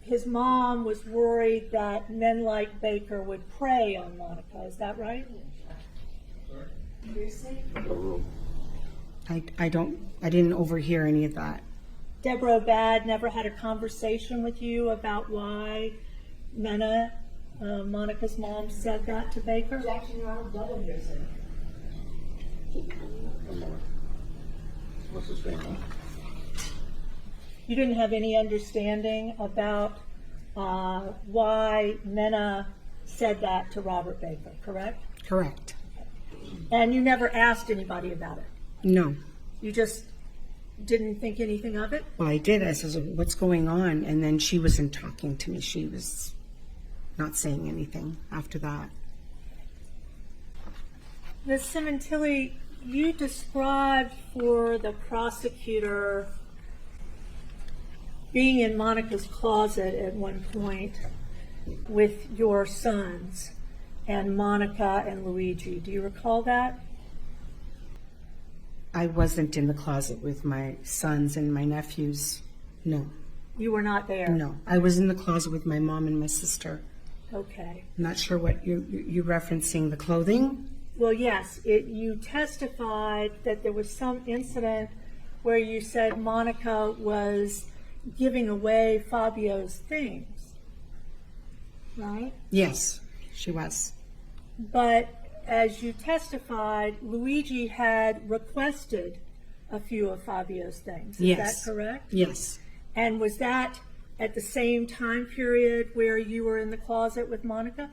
his mom was worried that men like Baker would prey on Monica. Is that right? I didn't overhear any of that. Deborah Obad never had a conversation with you about why Mena, Monica's mom, said that to Baker? Objection, Your Honor, double hearsay. One moment. What's this thing? You didn't have any understanding about why Mena said that to Robert Baker, correct? Correct. And you never asked anybody about it? No. You just didn't think anything of it? Well, I did. I said, what's going on? And then she wasn't talking to me. She was not saying anything after that. Ms. Sementilli, you described for the prosecutor being in Monica's closet at one point with your sons and Monica and Luigi. Do you recall that? I wasn't in the closet with my sons and my nephews. No. You were not there? No. I was in the closet with my mom and my sister. Okay. I'm not sure what you're referencing, the clothing? Well, yes. You testified that there was some incident where you said Monica was giving away Fabio's things, right? Yes, she was. But as you testified, Luigi had requested a few of Fabio's things. Is Yes. that correct? Yes. And was that at the same time period where you were in the closet with Monica?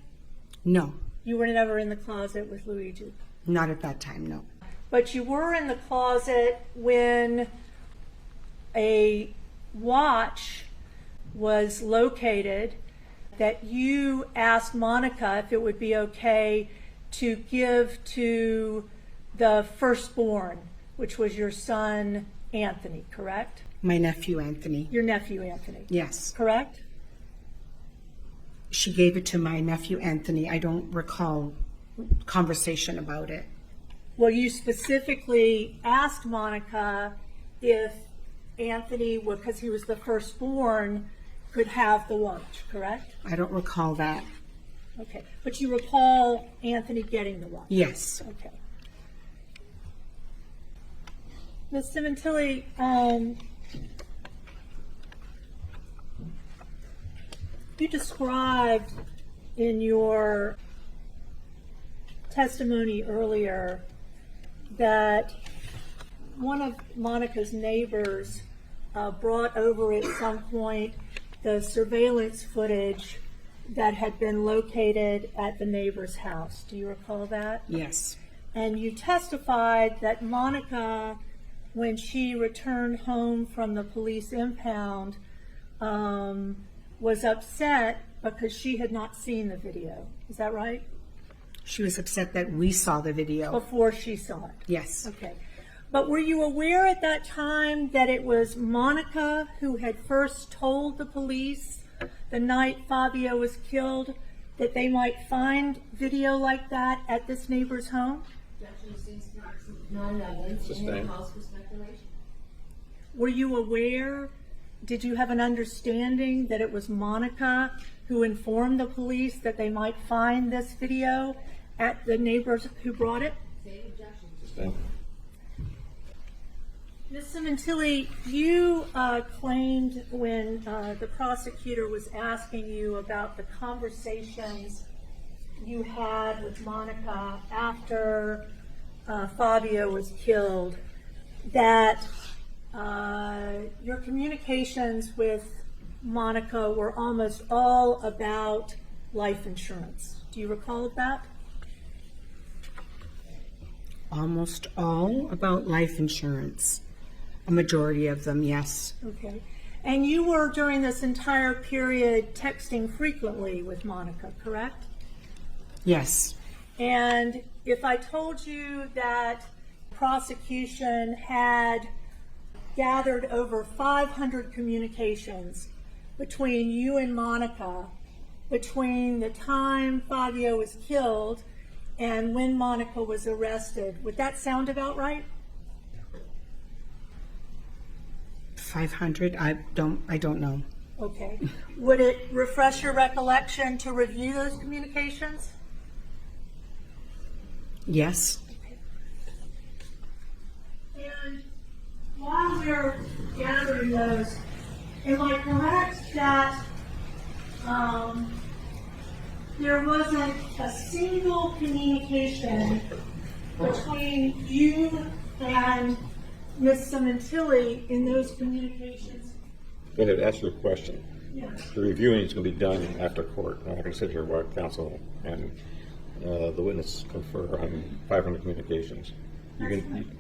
No, You were never in the closet with Luigi. not at that time, no. But you were in the closet when a watch was located that you asked Monica if it would be okay to give to the firstborn, which was your son Anthony, correct? My nephew, Anthony. Your nephew Anthony, Yes. correct? She gave it to my nephew, Anthony. I don't recall conversation about it. Well, you specifically asked Monica if Anthony, because he was the firstborn, could have the watch, correct? I don't recall that. Okay, but you recall Anthony getting the watch? Yes. Okay. Ms. Sementilli, you described in your testimony earlier that one of Monica's neighbors brought over at some point the surveillance footage that had been located at the neighbor's house. Do you recall that? Yes. And you testified that Monica, when she returned home from the police impound, was upset because she had not seen the video. Is that right? She was upset that we saw the video. Before she saw it? Yes. Okay. But were you aware at that time that it was Monica who had first told the police the night Fabio was killed that they might find video like that at this neighbor's home? Non-evidence, and Sustained. calls for speculation. Were you aware, did you have an understanding that it was Monica who informed the police that they might find this video at the neighbors who brought it? Same objection. Sustained. Ms. Sementilli, you claimed when the prosecutor was asking you about the conversations you had with Monica after Fabio was killed, that your communications with Monica were almost all about life insurance. Do you recall that? Almost all about life insurance. A majority of them, yes. Okay. And you were, during this entire period, texting frequently with Monica, correct? Yes. And if I told you that prosecution had gathered over 500 communications between you and Monica between the time Fabio was killed and when Monica was arrested, would that sound about right? 500? I don't know. Okay. Would it refresh your recollection to review those communications? Yes. And while we're gathering those, am I correct that there wasn't a single communication between you and Ms. Sementilli in those communications? Go ahead, ask your question. Yes. The reviewing is going to be done after court. I'm not going to sit here while counsel and the witness confer on 500 communications.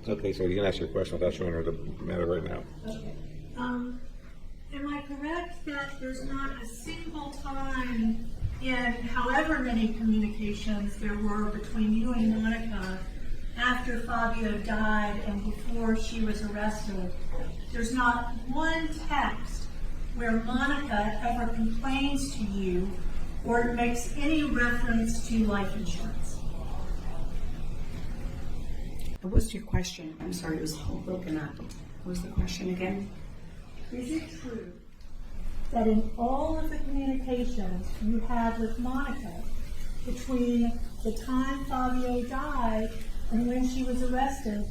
Okay, so you can ask your question without showing her the matter right now. Okay. Am I correct that there's not a single time in however many communications there were between you and Monica after Fabio died and before she was arrested, there's not one text where Monica ever complains to you or makes any reference to life insurance? What was your question? I'm sorry, it was all broken up. What was the question again? Is it true that in all of the communications you had with Monica between the time Fabio died and when she was arrested,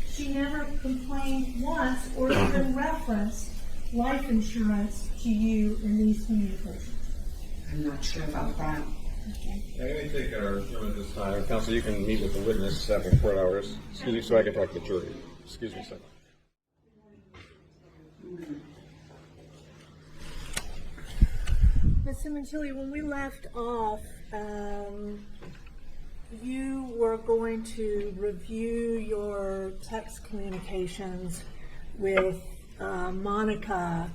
she never complained once or even referenced life insurance to you in these communications? I'm not sure about that. Okay. I'm going to take our adjournment this time. Counsel, you can meet with the witness after 4 hours. Excuse me, so I can talk to the jury. Excuse me a second. Ms. Sementilli, when we left off, you were going to review your text communications with Monica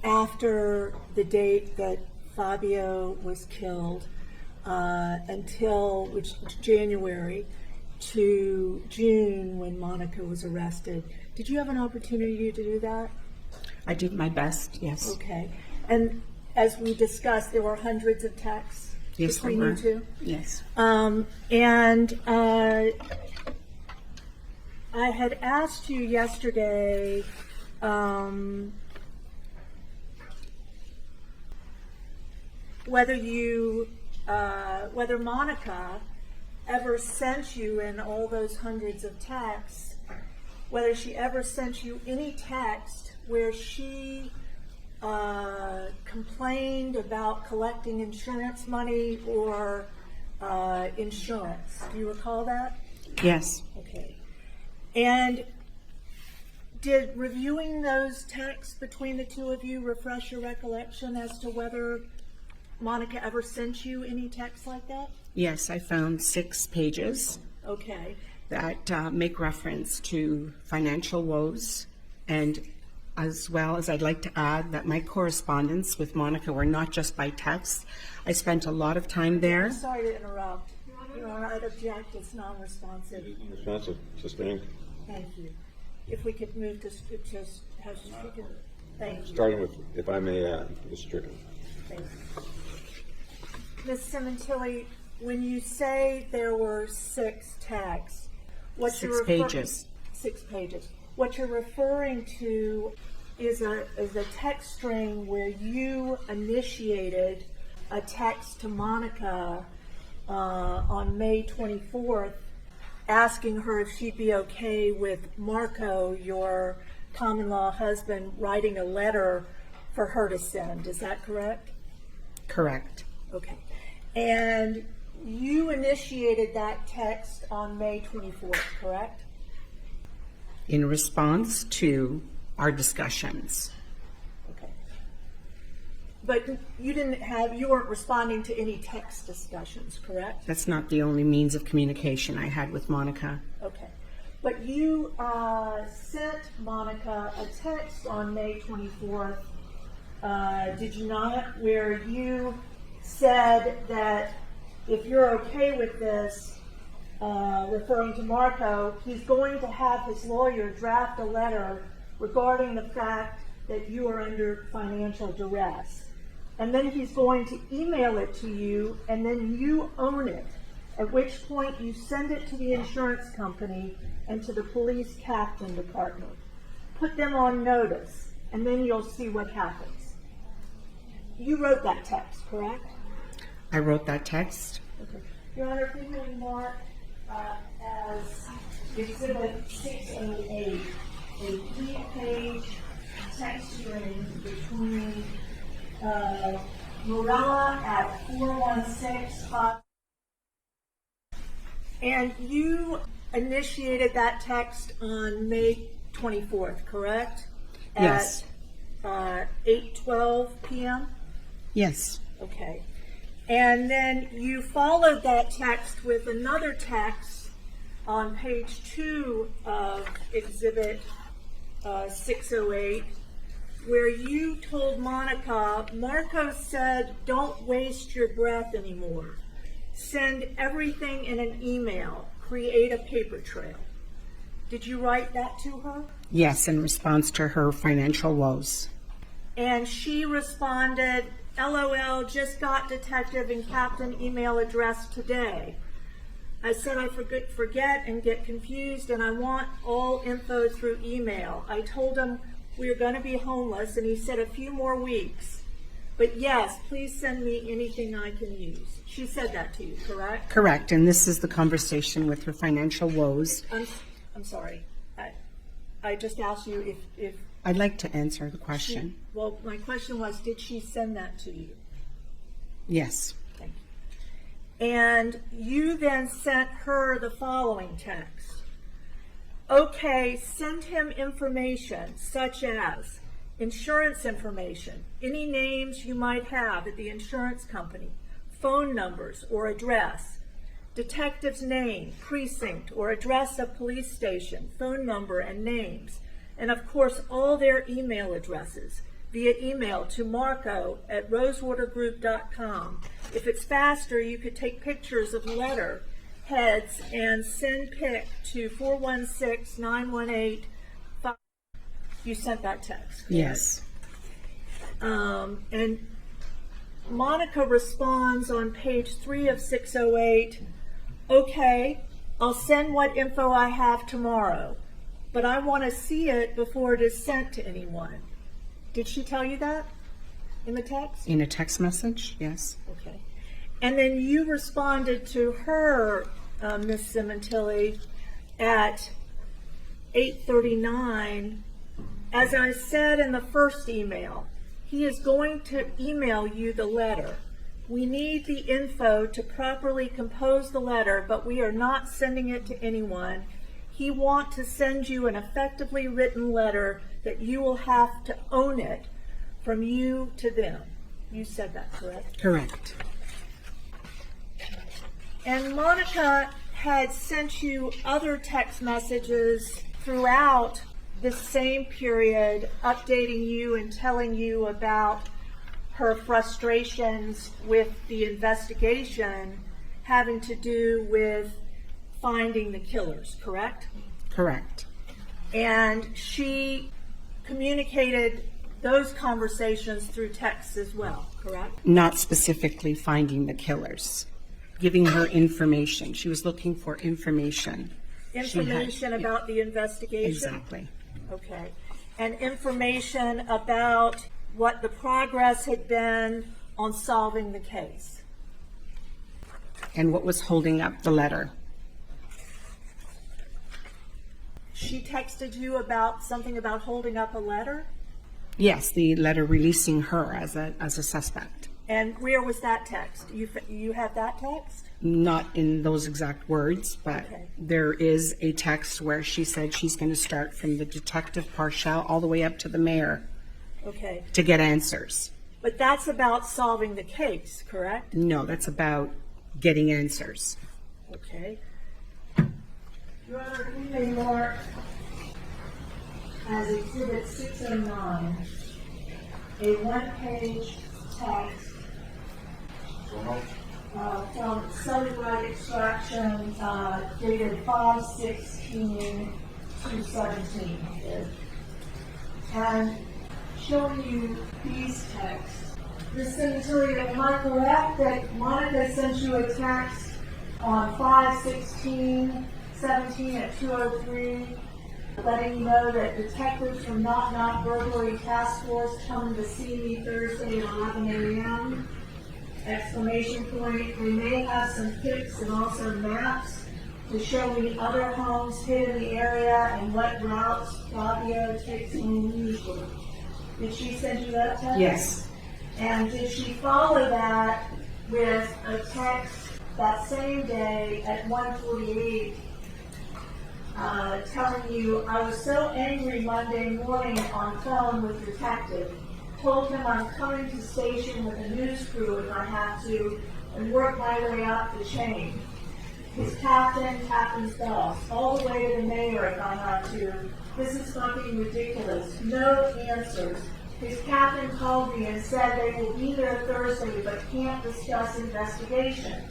after the date that Fabio was killed until January to June when Monica was arrested. Did you have an opportunity to do that? I did my best, yes. Okay. And as we discussed, there were hundreds of texts Yes, between there you were. two? Yes. I had asked you yesterday whether Monica ever sent you in all those hundreds of texts, whether she ever sent you any text where she complained about collecting insurance money or insurance. Do you recall that? Yes. Okay. And did reviewing those texts between the two of you refresh your recollection as to whether Monica ever sent you any texts like that? Yes, I found 6 pages Okay. that make reference to financial woes, and as well as I'd like to add that my correspondence with Monica were not just by text. I spent a lot of time there. Sorry to interrupt. Your Honor, I'd object. It's non-responsive. Responsive, sustained, Thank you. If we could move to just have speaker. Thank you. starting with, if I may, Mr. Strickland. Thank you. Ms. Sementilli, when you say there were 6 texts, what 6 pages. 6 pages. What you're referring to is a text string where you initiated a text to Monica on May 24th, asking her if she'd be okay with Marco, your common law husband, writing a letter for her to send. Is that correct? Correct. Okay. And you initiated that text on May 24th, correct? In response to our discussions. Okay. But you weren't responding to any text discussions, correct? That's not the only means of communication I had with Monica. Okay. But you sent Monica a text on May 24th, did you not, where you said that if you're okay with this, referring to Marco, he's going to have his lawyer draft a letter regarding the fact that you are under financial duress. And then he's going to email it to you, and then you own it, at which point you send it to the insurance company and to the police captain department. Put them on notice, and then you'll see what happens. You wrote that text, correct? I wrote that text. Okay. Your Honor, if we will mark as Exhibit 608, a 3-page text string between Mirella at 416. And you initiated that text on May 24th, correct? Yes. At 8:12 p.m.? Yes. Okay. And then you followed that text with another text on page 2 of Exhibit 608, where you told Monica, Marco said, don't waste your breath anymore. Send everything in an email. Create a paper trail. Did you write that to her? Yes, in response to her financial woes. And she responded, LOL, just got detective and captain email address today. I said I forget and get confused, and I want all info through email. I told him we were going to be homeless, and he said a few more weeks. But yes, please send me anything I can use. She said that to you, correct? Correct, and this is the conversation with her financial woes. I'm sorry. I just asked you if I'd like to answer the question. well, my question was, did she send that to you? Yes. Thank you. And you then sent her the following text. Okay, send him information such as insurance information, any names you might have at the insurance company, phone numbers or address, detective's name, precinct or address of police station, phone number and names, and of course all their email addresses via email to marco@rosewatergroup.com. If it's faster, you could take pictures of letter heads and send pic to 416-918. You sent that text, correct? Yes. And Monica responds on page 3 of 608, okay, I'll send what info I have tomorrow, but I want to see it before it is sent to anyone. Did she tell you that in the text? In a text message, yes. Okay. And then you responded to her, Ms. Sementilli, at 8:39. As I said in the first email, he is going to email you the letter. We need the info to properly compose the letter, but we are not sending it to anyone. he want to send you an effectively written letter that you will have to own it from you to them. You said that, correct? Correct. And Monica had sent you other text messages throughout this same period, updating you and telling you about her frustrations with the investigation having to do with finding the killers, correct? Correct. And she communicated those conversations through text as well, correct? Not specifically finding the killers, giving her information. She was looking for information. Information about the investigation? Exactly. Okay. And information about what the progress had been on solving the case? And what was holding up the letter? She texted you about something about holding up a letter? Yes, the letter releasing her as a suspect. And where was that text? You have that text? Not in those exact words, but Okay. there is a text where she said she's going to start from the detective Parshall all the way up to the mayor Okay. to get answers. But that's about solving the case, correct? No, that's about getting answers. Okay. Your Honor, we may mark as Exhibit 609 a one-page text from celluloid extraction dated 5/16/17, and showing you these texts. Ms. Sementilli, am I correct that Monica sent you a text on 5/16/17 at 2:03, letting you know that detectives from Knock Knock Burglary Task Force coming to see me Thursday at 11 a.m.? Exclamation point. We may have some pics and also maps to show me other homes hid in the area and what routes Fabio takes home usually. Did she send you that text? Yes. And did she follow that with a text that same day at 1:48 telling you, I was so angry Monday morning on phone with detective. Told him I'm coming to station with a news crew if I have to and work my way up the chain. His captain's boss, all the way to the mayor if I have to. This is fucking ridiculous. No answers. His captain called me and said they will be there Thursday but can't discuss investigation.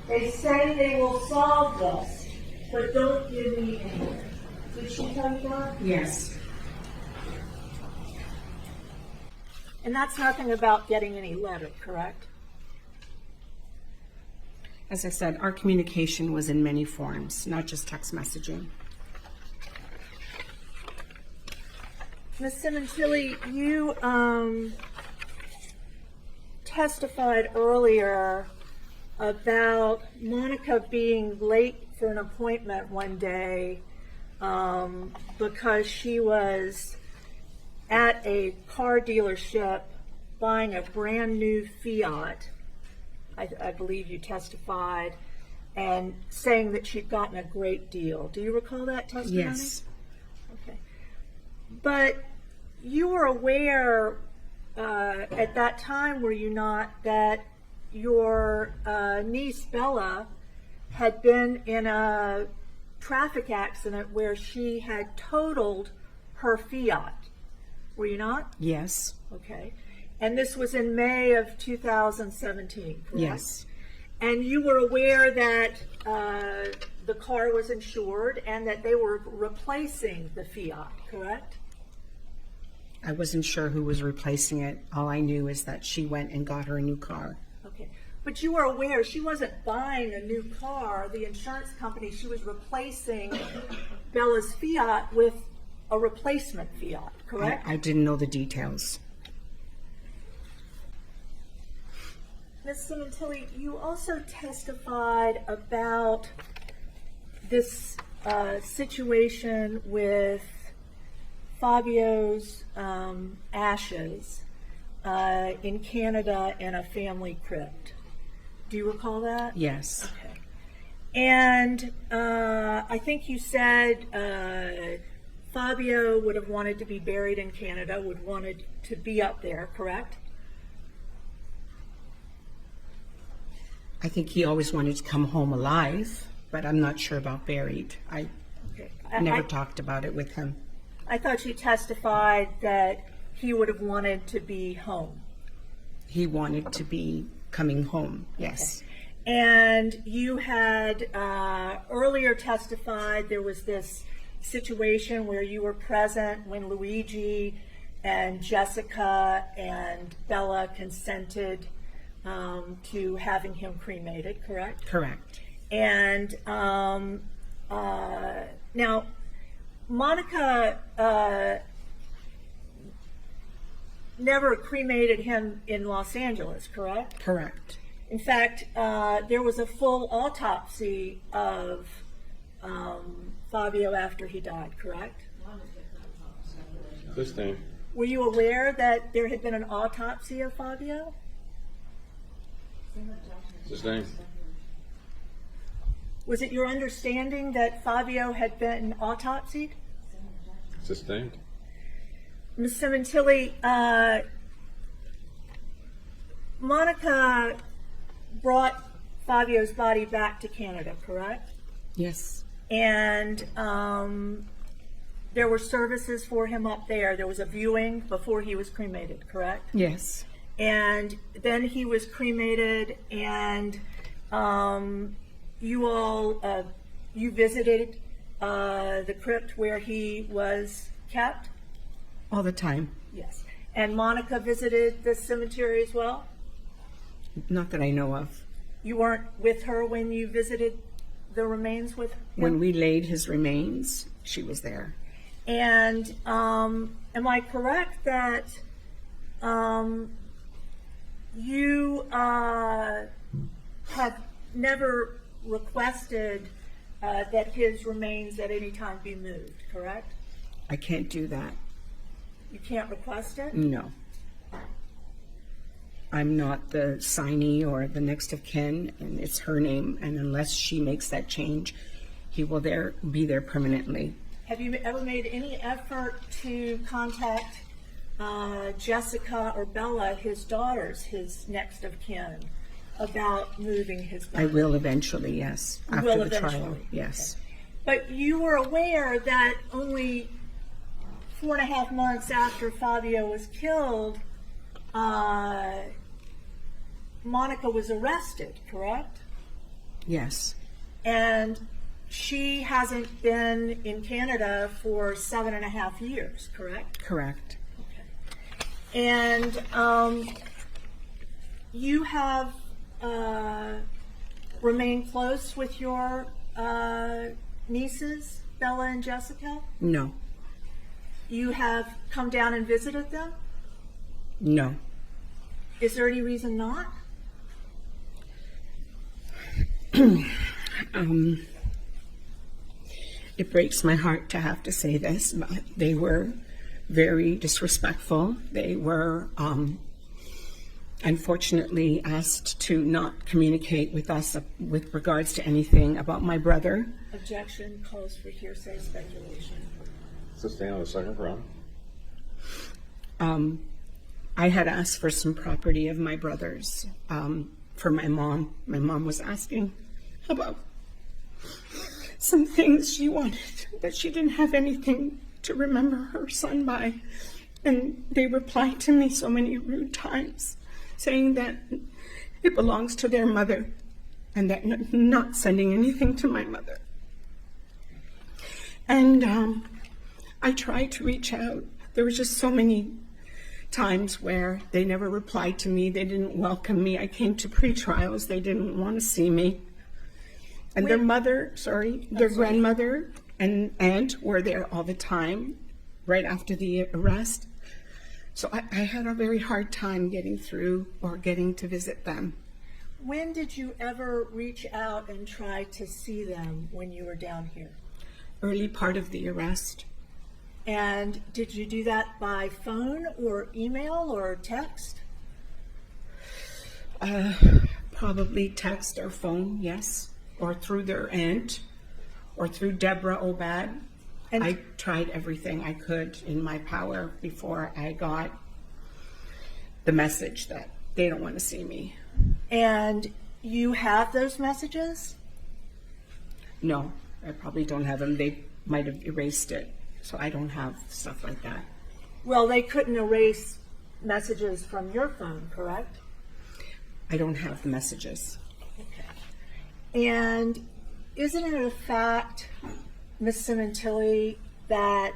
They say they will solve this, but don't give me anything. Did she tell you that? Yes. And that's nothing about getting any letter, correct? As I said, our communication was in many forms, not just text messaging. Ms. Sementilli, you testified earlier about Monica being late for an appointment one day because she was at a car dealership buying a brand new Fiat. I believe you testified, and saying that she'd gotten a great deal. Do you recall that testimony? Yes. Okay. But you were aware at that time, were you not, that your niece Bella had been in a traffic accident where she had totaled her Fiat? Were you not? Yes. Okay. And this was in May of 2017, correct? Yes. And you were aware that the car was insured and that they were replacing the Fiat, correct? I wasn't sure who was replacing it. All I knew is that she went and got her a new car. Okay. But you were aware she wasn't buying a new car. The insurance company, she was replacing Bella's Fiat with a replacement Fiat, correct? I didn't know the details. Ms. Sementilli, you also testified about this situation with Fabio's ashes in Canada in a family crypt. Do you recall that? Yes. Okay. And I think you said Fabio would have wanted to be buried in Canada, would wanted to be up there, correct? I think he always wanted to come home alive, but I'm not sure about buried. I Okay. never talked about it with him. I thought you testified that he would have wanted to be home. He wanted to be coming home, yes. And you had earlier testified there was this situation where you were present when Luigi and Jessica and Bella consented to having him cremated, correct? Correct. And now, Monica never cremated him in Los Angeles, correct? Correct. In fact, there was a full autopsy of Fabio after he died, correct? Sustained. Were you aware that there had been an autopsy of Fabio? Sustained. Was it your understanding that Fabio had been autopsied? Sustained. Ms. Sementilli, Monica brought Fabio's body back to Canada, correct? Yes. And there were services for him up there. There was a viewing before he was cremated, correct? Yes. And then he was cremated, and you all, you visited the crypt where he was kept? All the time. Yes. And Monica visited the cemetery as well? Not that I know of. You weren't with her when you visited the remains with him? When we laid his remains, she was there. And am I correct that you have never requested that his remains at any time be moved, correct? I can't do that. You can't request it? No. I'm not the signee or the next of kin, and it's her name, and unless she makes that change, he will be there permanently. Have you ever made any effort to contact Jessica or Bella, his daughters, his next of kin, about moving his body? I will eventually, yes. You After will the trial, eventually. yes. But you were aware that only 4.5 months after Fabio was killed, Monica was arrested, correct? Yes. And she hasn't been in Canada for 7.5 years, correct? Correct. And you have remained close with your nieces, Bella and Jessica? No. You have come down and visited them? No. Is there any reason not? It breaks my heart to have to say this, but they were very disrespectful. They were unfortunately asked to not communicate with us with regards to anything about my brother. Objection calls for hearsay speculation. Sustained on the second round. I had asked for some property of my brother's for my mom. My mom was asking about some things she wanted, that she didn't have anything to remember her son by. And they replied to me so many rude times, saying that it belongs to their mother and that not sending anything to my mother. And I tried to reach out. There were just so many times where they never replied to me. They didn't welcome me. I came to pre-trials. They didn't want to see me. And their grandmother and aunt were there all the time, right after the arrest. So I had a very hard time getting through or getting to visit them. When did you ever reach out and try to see them when you were down here? Early part of the arrest. And did you do that by phone or email or text? Probably text or phone, yes. or through their aunt or through Deborah Obad. And- I tried everything I could in my power before I got the message that they don't want to see me. And you have those messages? No, I probably don't have them. They might have erased it, so I don't have stuff like that. Well, they couldn't erase messages from your phone, correct? I don't have the messages. And isn't it a fact, Ms. Sementilli, that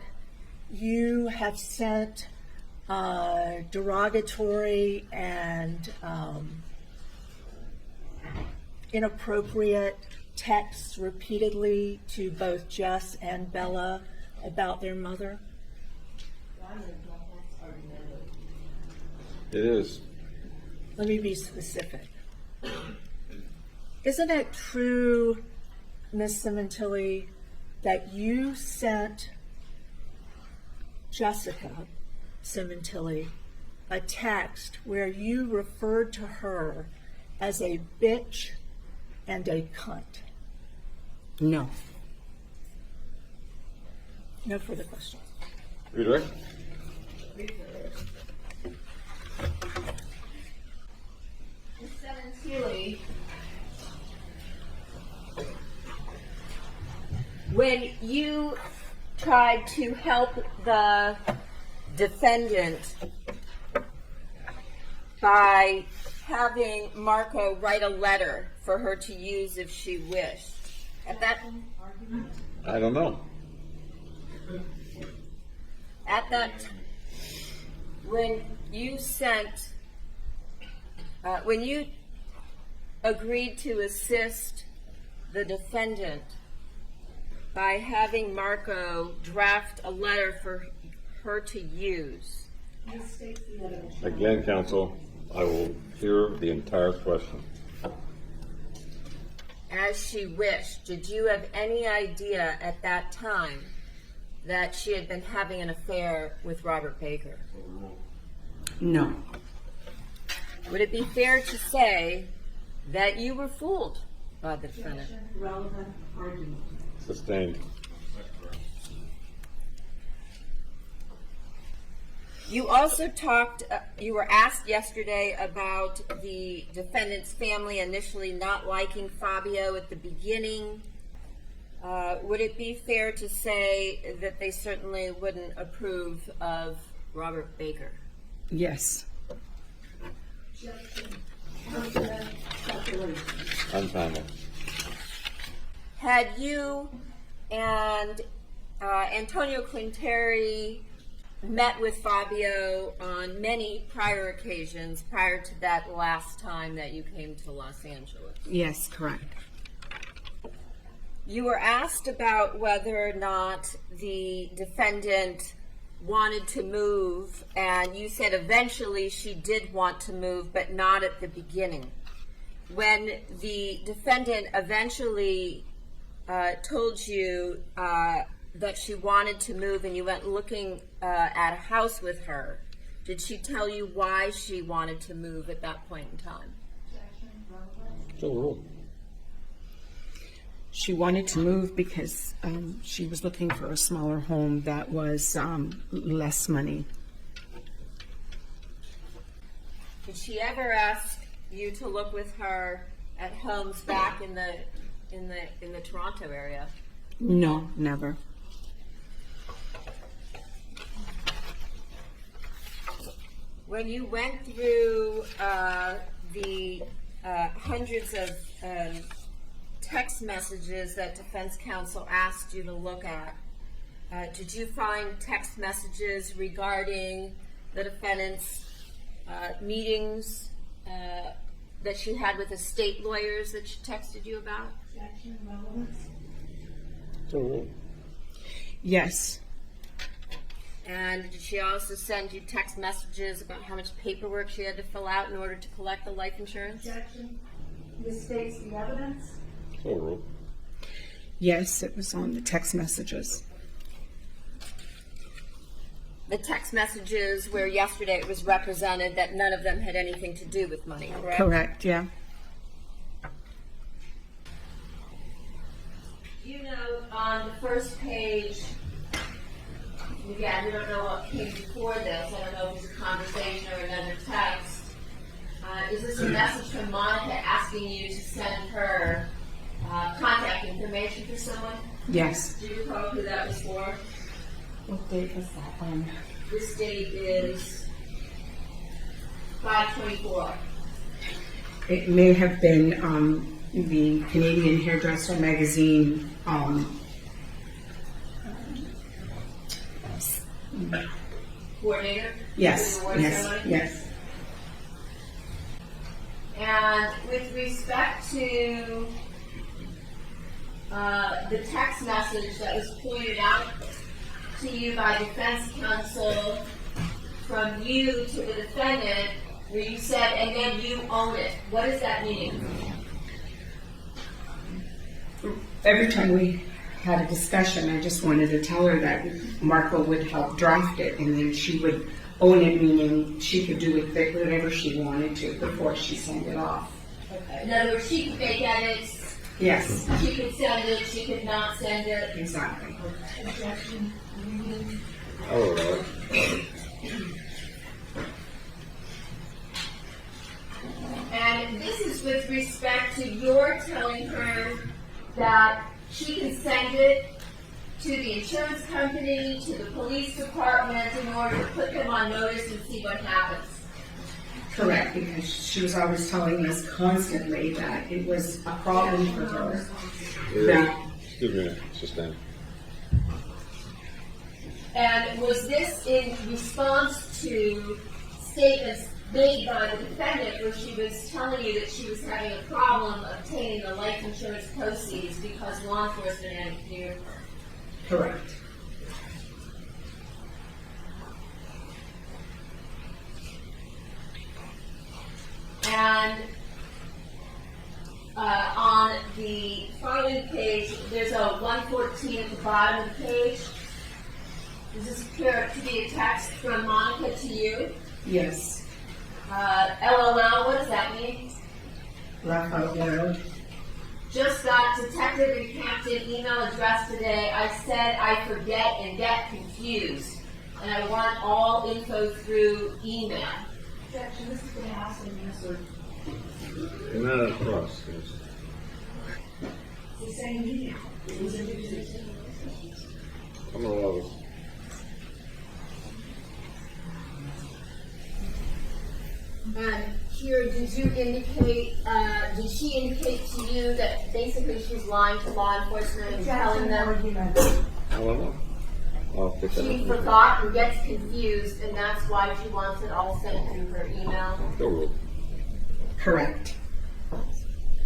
you have sent derogatory and inappropriate texts repeatedly to both Jess and Bella about their mother? It is. Let me be specific. Isn't it true, Ms. Sementilli, that you sent Jessica Sementilli a text where you referred to her as a bitch and a cunt? No. No further questions. Redirect. Ms. Sementilli, when you tried to help the defendant by having Marco write a letter for her to use if she wished, at that I don't know. when you sent, when you agreed to assist the defendant by having Marco draft a letter for her to use, Again, counsel, I will hear the entire question. as she wished, did you have any idea at that time that she had been having an affair with Robert Baker? No. Would it be fair to say that you were fooled by the defendant? Sustained. You also talked, you were asked yesterday about the defendant's family initially not liking Fabio at the beginning. Would it be fair to say that they certainly wouldn't approve of Robert Baker? Yes. Untimely. Had you and Antonio Quinteri met with Fabio on many prior occasions prior to that last time that you came to Los Angeles? Yes, correct. You were asked about whether or not the defendant wanted to move, and you said eventually she did want to move, but not at the beginning. When the defendant eventually told you that she wanted to move and you went looking at a house with her, did she tell you why she wanted to move at that point in time? Still rule. She wanted to move because she was looking for a smaller home that was less money. Did she ever ask you to look with her at homes back in the Toronto area? No, never. When you went through the hundreds of text messages that defense counsel asked you to look at, did you find text messages regarding the defendant's meetings that she had with the state lawyers that she texted you about? Still rule. Yes. And did she also send you text messages about how much paperwork she had to fill out in order to collect the life insurance? Objection. This states the evidence. Still rule. Yes, it was on the text messages. The text messages where yesterday it was represented that none of them had anything to do with money, correct? Correct, yeah. you know on the first page, again, we don't know what came before this, I don't know if it's a conversation or another text. Is this a message from Monica asking you to send her contact information for someone? Yes. Do you recall who that was for? What date was that one? This date is 5/24. It may have been the Canadian Hairdresser magazine. Coordinator? Yes, For the award yes, ceremony? yes. And with respect to the text message that was pointed out to you by defense counsel from you to the defendant, where you said, and then you own it. What does that mean? Every time we had a discussion, I just wanted to tell her that Marco would help draft it, and then she would own it, meaning she could do with it whatever she wanted to before she sent it off. Okay. In other words, she could make edits, Yes, she could send it, she could not send it. exactly. Oh, And this is with respect to your telling her that she can send it to the insurance company, to the police department, in order to put them on notice and see what happens. Correct, because she was always telling us constantly that it was a problem for her. That, excuse me, sustain. And was this in response to statements made by the defendant where she was telling you that she was having a problem obtaining the life insurance proceeds because law enforcement hadn't cleared her? correct. And on the following page, there's a 114 at the bottom of the page. Does this appear to be a text from Monica to you? Yes. LOL, what does that mean? Laugh out loud. Just got detective and captain email address today. I said I forget and get confused. And I want all info through email. Objection, this is going to ask an answer. And not across, yes. The same email. I'm gonna allow this. And here, did she indicate to you that basically she's lying to law enforcement and telling them I don't know. I'll pick that she up. forgot and gets confused, and that's why she wants it all sent through her email? Go rule. Correct.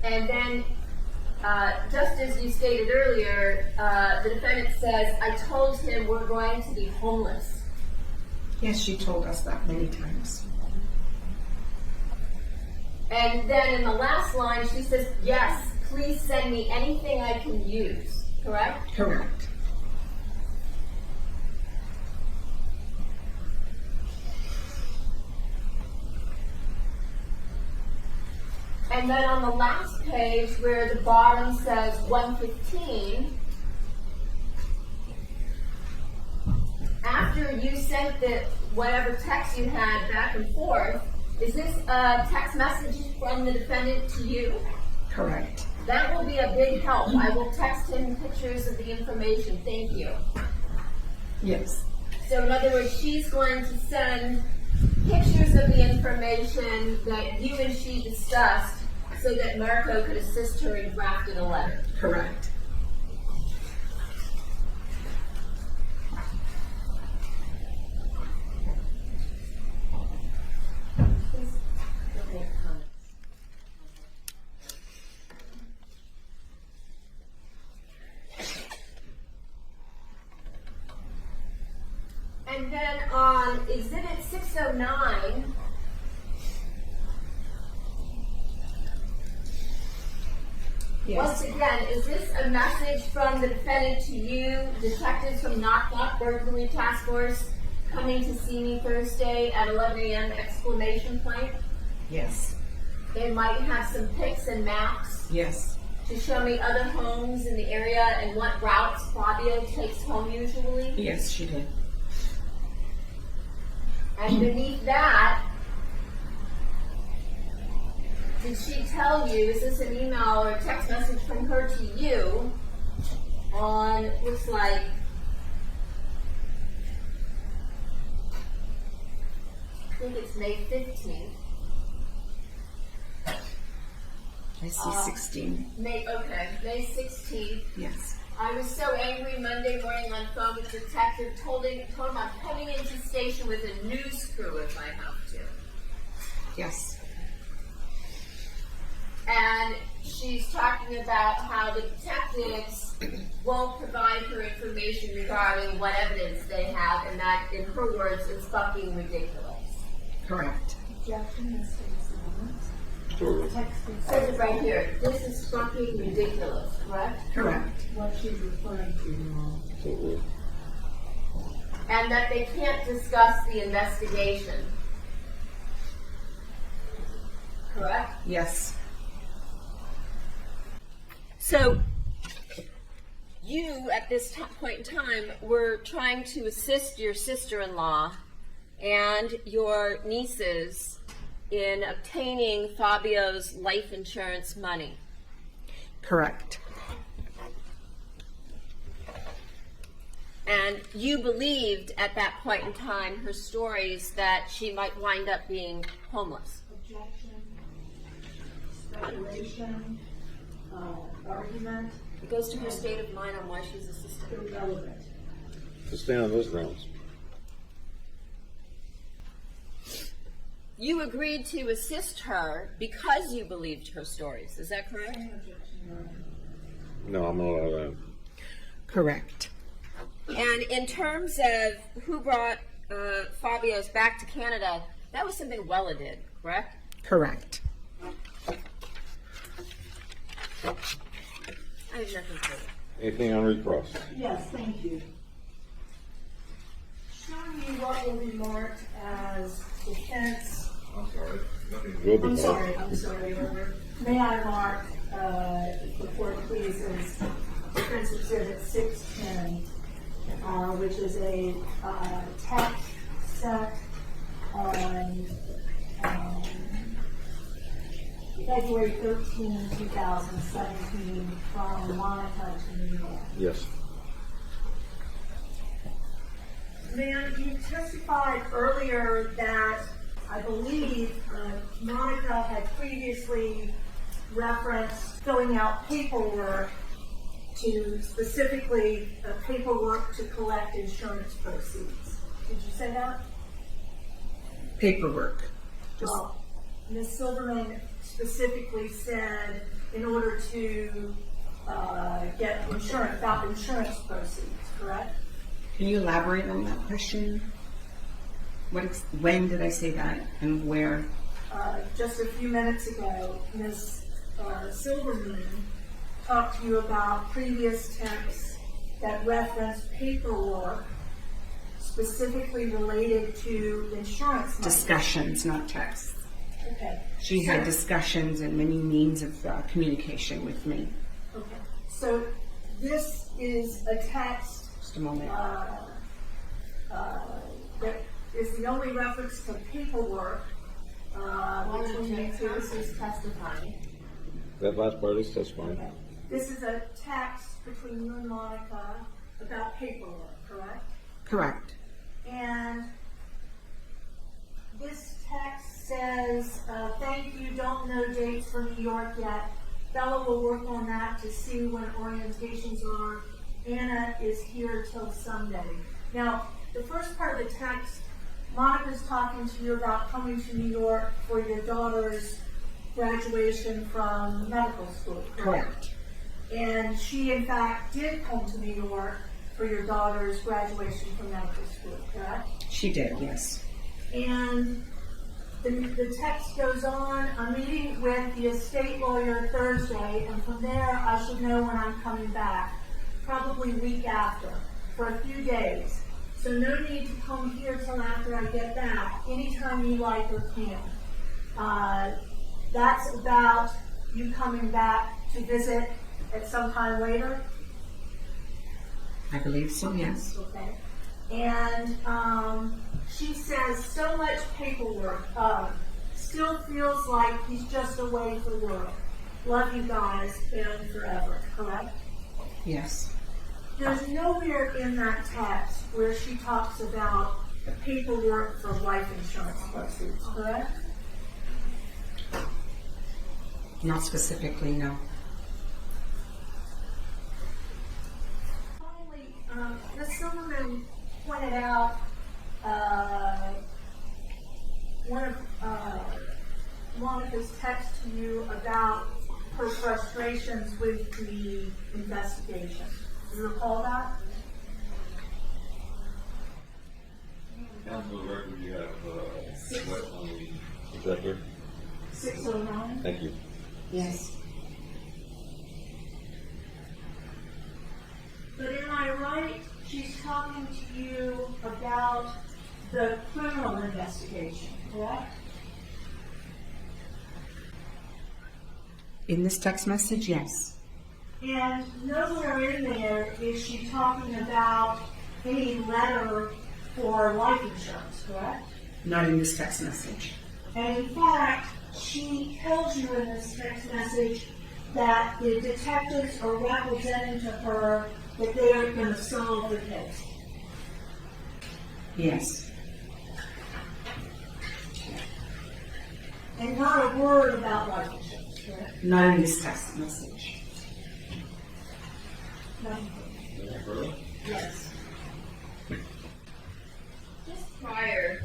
And then, just as you stated earlier, the defendant says, I told him we're going to be homeless. Yes, she told us that many times. And then in the last line, she says, yes, please send me anything I can use. Correct? Correct. And then on the last page where the bottom says 115, after you sent the whatever text you had back and forth, is this a text message from the defendant to you? Correct. That will be a big help. I will text him pictures of the information. Thank you. Yes. So in other words, she's going to send pictures of the information that you and she discussed so that Marco could assist her in drafting a letter. Correct. Please don't make comments. And then on Exhibit 609, once again, is this a message from the defendant to you, detectives from Knock Knock Burglary Task Force coming to see me Thursday at 11 a.m. exclamation point? Yes. They might have some pics and maps Yes. to show me other homes in the area and what routes Fabio takes home usually? Yes, she did. And beneath that, did she tell you, is this an email or a text message from her to you on, looks like, I think it's May 15th. I see 16. May 16th. Yes. I was so angry Monday morning on phone with the detective, told him I'm coming into station with a news crew if I have to. Yes. And she's talking about how the detectives won't provide her information regarding what evidence they have, and that, in her words, it's fucking ridiculous. Correct. Objection, Ms. Stacy. Sure. Text It says it right here. This is fucking ridiculous, correct? Correct. what she's referring to, Mom. So, And that they can't discuss the investigation. Correct? Yes. So, you, at this point in time, were trying to assist your sister-in-law and your nieces in obtaining Fabio's life insurance money. Correct. And you believed at that point in time her stories that she might wind up being homeless. Objection, speculation, argument, It goes to her state of mind on why she's assisting. irrelevant. to stay on those grounds. You agreed to assist her because you believed her stories. Is that correct? No, I'm not allowed that. Correct. And in terms of who brought Fabio's back to Canada, that was something Wella did, correct? Correct. I have nothing further. Anything on recross? Yes, thank you. Show me what will be marked as defense. I'm sorry. Will be I'm sorry, Robert. May I mark, the court please, as defense exhibit 610, which is a text set on February 13, 2017 from Monica to New York. Yes. Ma'am, you testified earlier that I believe Monica had previously referenced filling out paperwork to specifically paperwork to collect insurance proceeds. Did you say that? Paperwork. Just Well, Ms. Silverman specifically said in order to get insurance, about insurance proceeds, correct? Can you elaborate on that question? When did I say that and where? Just a few minutes ago, Ms. Silverman talked to you about previous texts that referenced paperwork specifically related to insurance money. Discussions, not texts. Okay. She had discussions and many means of communication with me. Okay. So this is a text Just a moment. that is the only reference to paperwork between you two. This is testifying. That last part is testifying. Okay. This is a text between you and Monica about paperwork, correct? Correct. And this text says, thank you, don't know dates for New York yet. Bella will work on that to see when orientations are. Anna is here till Sunday. Now, the first part of the text, Monica's talking to you about coming to New York for your daughter's graduation from medical school, correct? And she, in fact, did come to New York for your daughter's graduation from medical school, correct? She did, yes. And the text goes on, I'm meeting with the estate lawyer Thursday, and from there I should know when I'm coming back, probably week after, for a few days. So no need to come here till after I get back, anytime you like or can. That's about you coming back to visit at some time later? I believe so, yes. Okay. And she says so much paperwork. Still feels like he's just away for work. Love you guys, and forever. Correct? Yes. There's nowhere in that text where she talks about the paperwork for life insurance proceeds. Correct? Not specifically, no. Finally, Ms. Silverman pointed out one of Monica's texts to you about her frustrations with the investigation. Do you recall that? Council of record, you have, what on the executive? 609. Thank you. Yes. But am I right? She's talking to you about the criminal investigation, correct? In this text message, yes. And nowhere in there is she talking about any letter for life insurance, correct? Not in this text message. And in fact, she tells you in this text message that the detectives are representing to her that they are going to solve the case. Yes. And not a word about life insurance, correct? Not in this text message. Nothing. Yes. Just prior.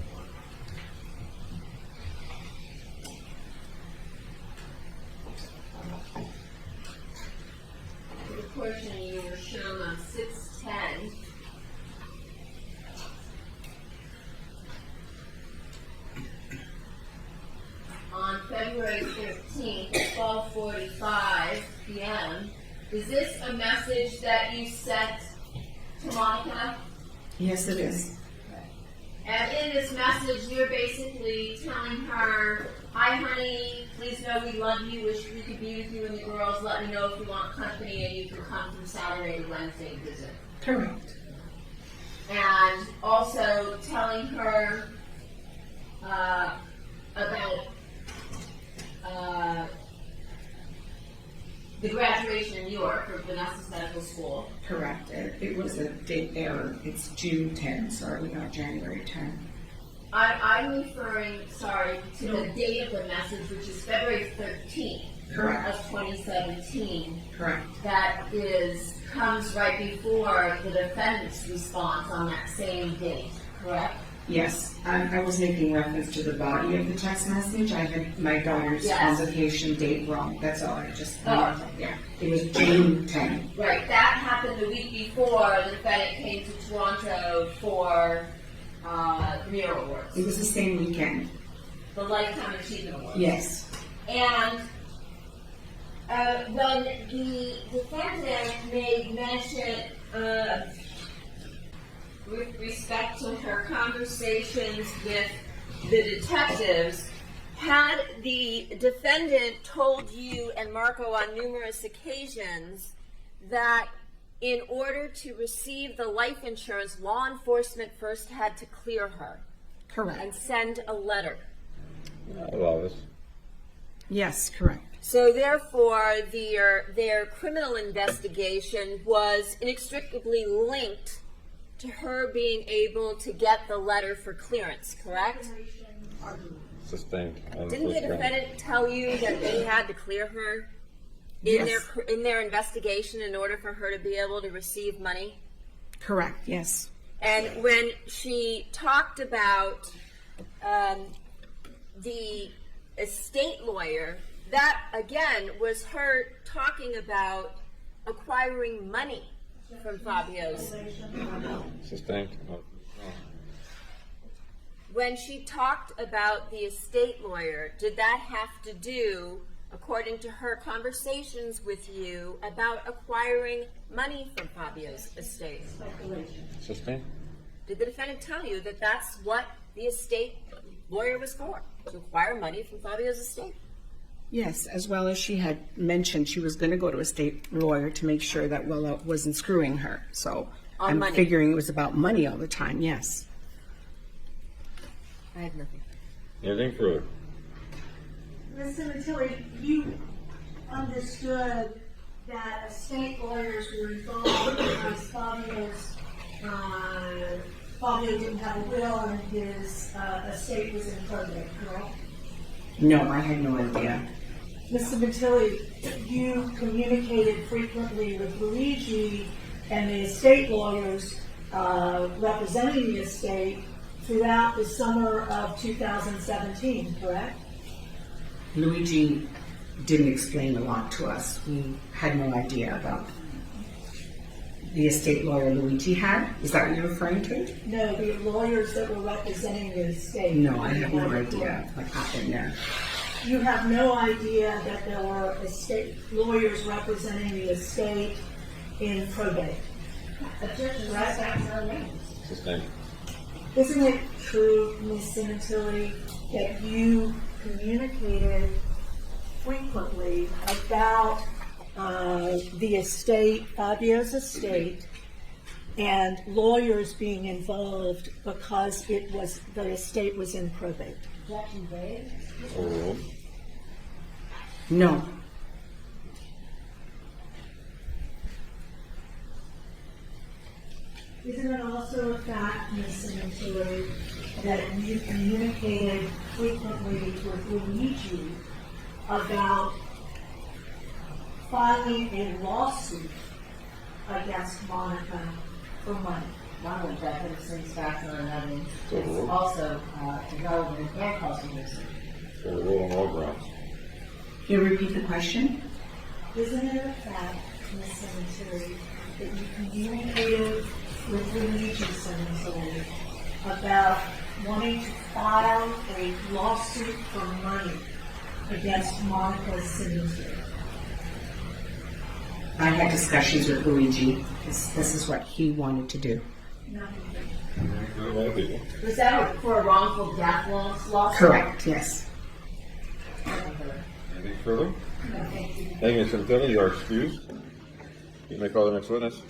The portion you were shown on 610. On February 13th, 12:45 p.m. Is this a message that you sent to Monica? Yes, it is. And in this message, you're basically telling her, "Hi, honey. Please know we love you. Wish we could be with you and the girls. Let me know if you want company, and you can come from Saturday to Wednesday to visit." Correct. And also telling her about the graduation in New York for Vanessa's medical school. Correct. It was a date error. It's June 10, sorry, not January 10. I'm referring, to the date of the message, which is February 13th Correct. of 2017. Correct. That comes right before the defendant's response on that same date, correct? Yes, I was making reference to the body of the text message. I had my daughter's Yes. convocation date wrong. That's all. I just Oh. yeah. It was June 10. Right, that happened the week before the defendant came to Toronto for the Mirror Awards, It was the same weekend. the Lifetime Achievement Awards. Yes. And when the defendant made mention with respect to her conversations with the detectives, had the defendant told you and Marco on numerous occasions that in order to receive the life insurance, law enforcement first had to clear her and Correct. send a letter? Lois. Yes, correct. So therefore, their criminal investigation was inextricably linked to her being able to get the letter for clearance, correct? Sustained. On Didn't the first round. defendant tell you that they had to clear her in Yes. their investigation in order for her to be able to receive money? Correct. Yes. And when she talked about the estate lawyer, that again was her talking about acquiring money from Fabio's. Sustained. When she talked about the estate lawyer, did that have to do, according to her conversations with you, about acquiring money from Fabio's estate? Sustained. Did the defendant tell you that that's what the estate lawyer was for, to acquire money from Fabio's estate? Yes, as well as she had mentioned she was going to go to a state lawyer to make sure that Willa wasn't screwing her. So On I'm money. figuring it was about money all the time, yes. I have nothing. Anything further? Ms. Sementilli, you understood that estate lawyers were involved because Fabio didn't have a will and his estate was in probate, correct? No, I had no idea. Ms. Sementilli, you communicated frequently with Luigi and the estate lawyers representing the estate throughout the summer of 2017, correct? Luigi didn't explain a lot to us. We had no idea about the estate lawyer Luigi had. Is that what you're referring to? No, the lawyers that were representing the estate. No, I have no idea what happened there. You have no idea that there were estate lawyers representing the estate in probate. Objection, right back to our names. Sustained. Isn't it true, Ms. Sementilli, that you communicated frequently about the estate, Fabio's estate, and lawyers being involved because the estate was in probate? Objection, Dave. Overruled. No. Isn't it also a fact, Ms. Sementilli, that you communicated frequently with Luigi about filing a lawsuit against Monica for money? Not only that, but it seems facts on another. So It's rule. also relevant and controversial. Overruled on all grounds. Can you repeat the question? Isn't it a fact, Ms. Sementilli, that you communicated with Luigi Sementilli about wanting to file a lawsuit for money against Monica Sementilli? I had discussions with Luigi. This is what he wanted to do. Other people. Was that for a wrongful death lawsuit? Correct, yes. Anything further? Thank you, Ms. Sementilli. You are excused. You may call the next witness.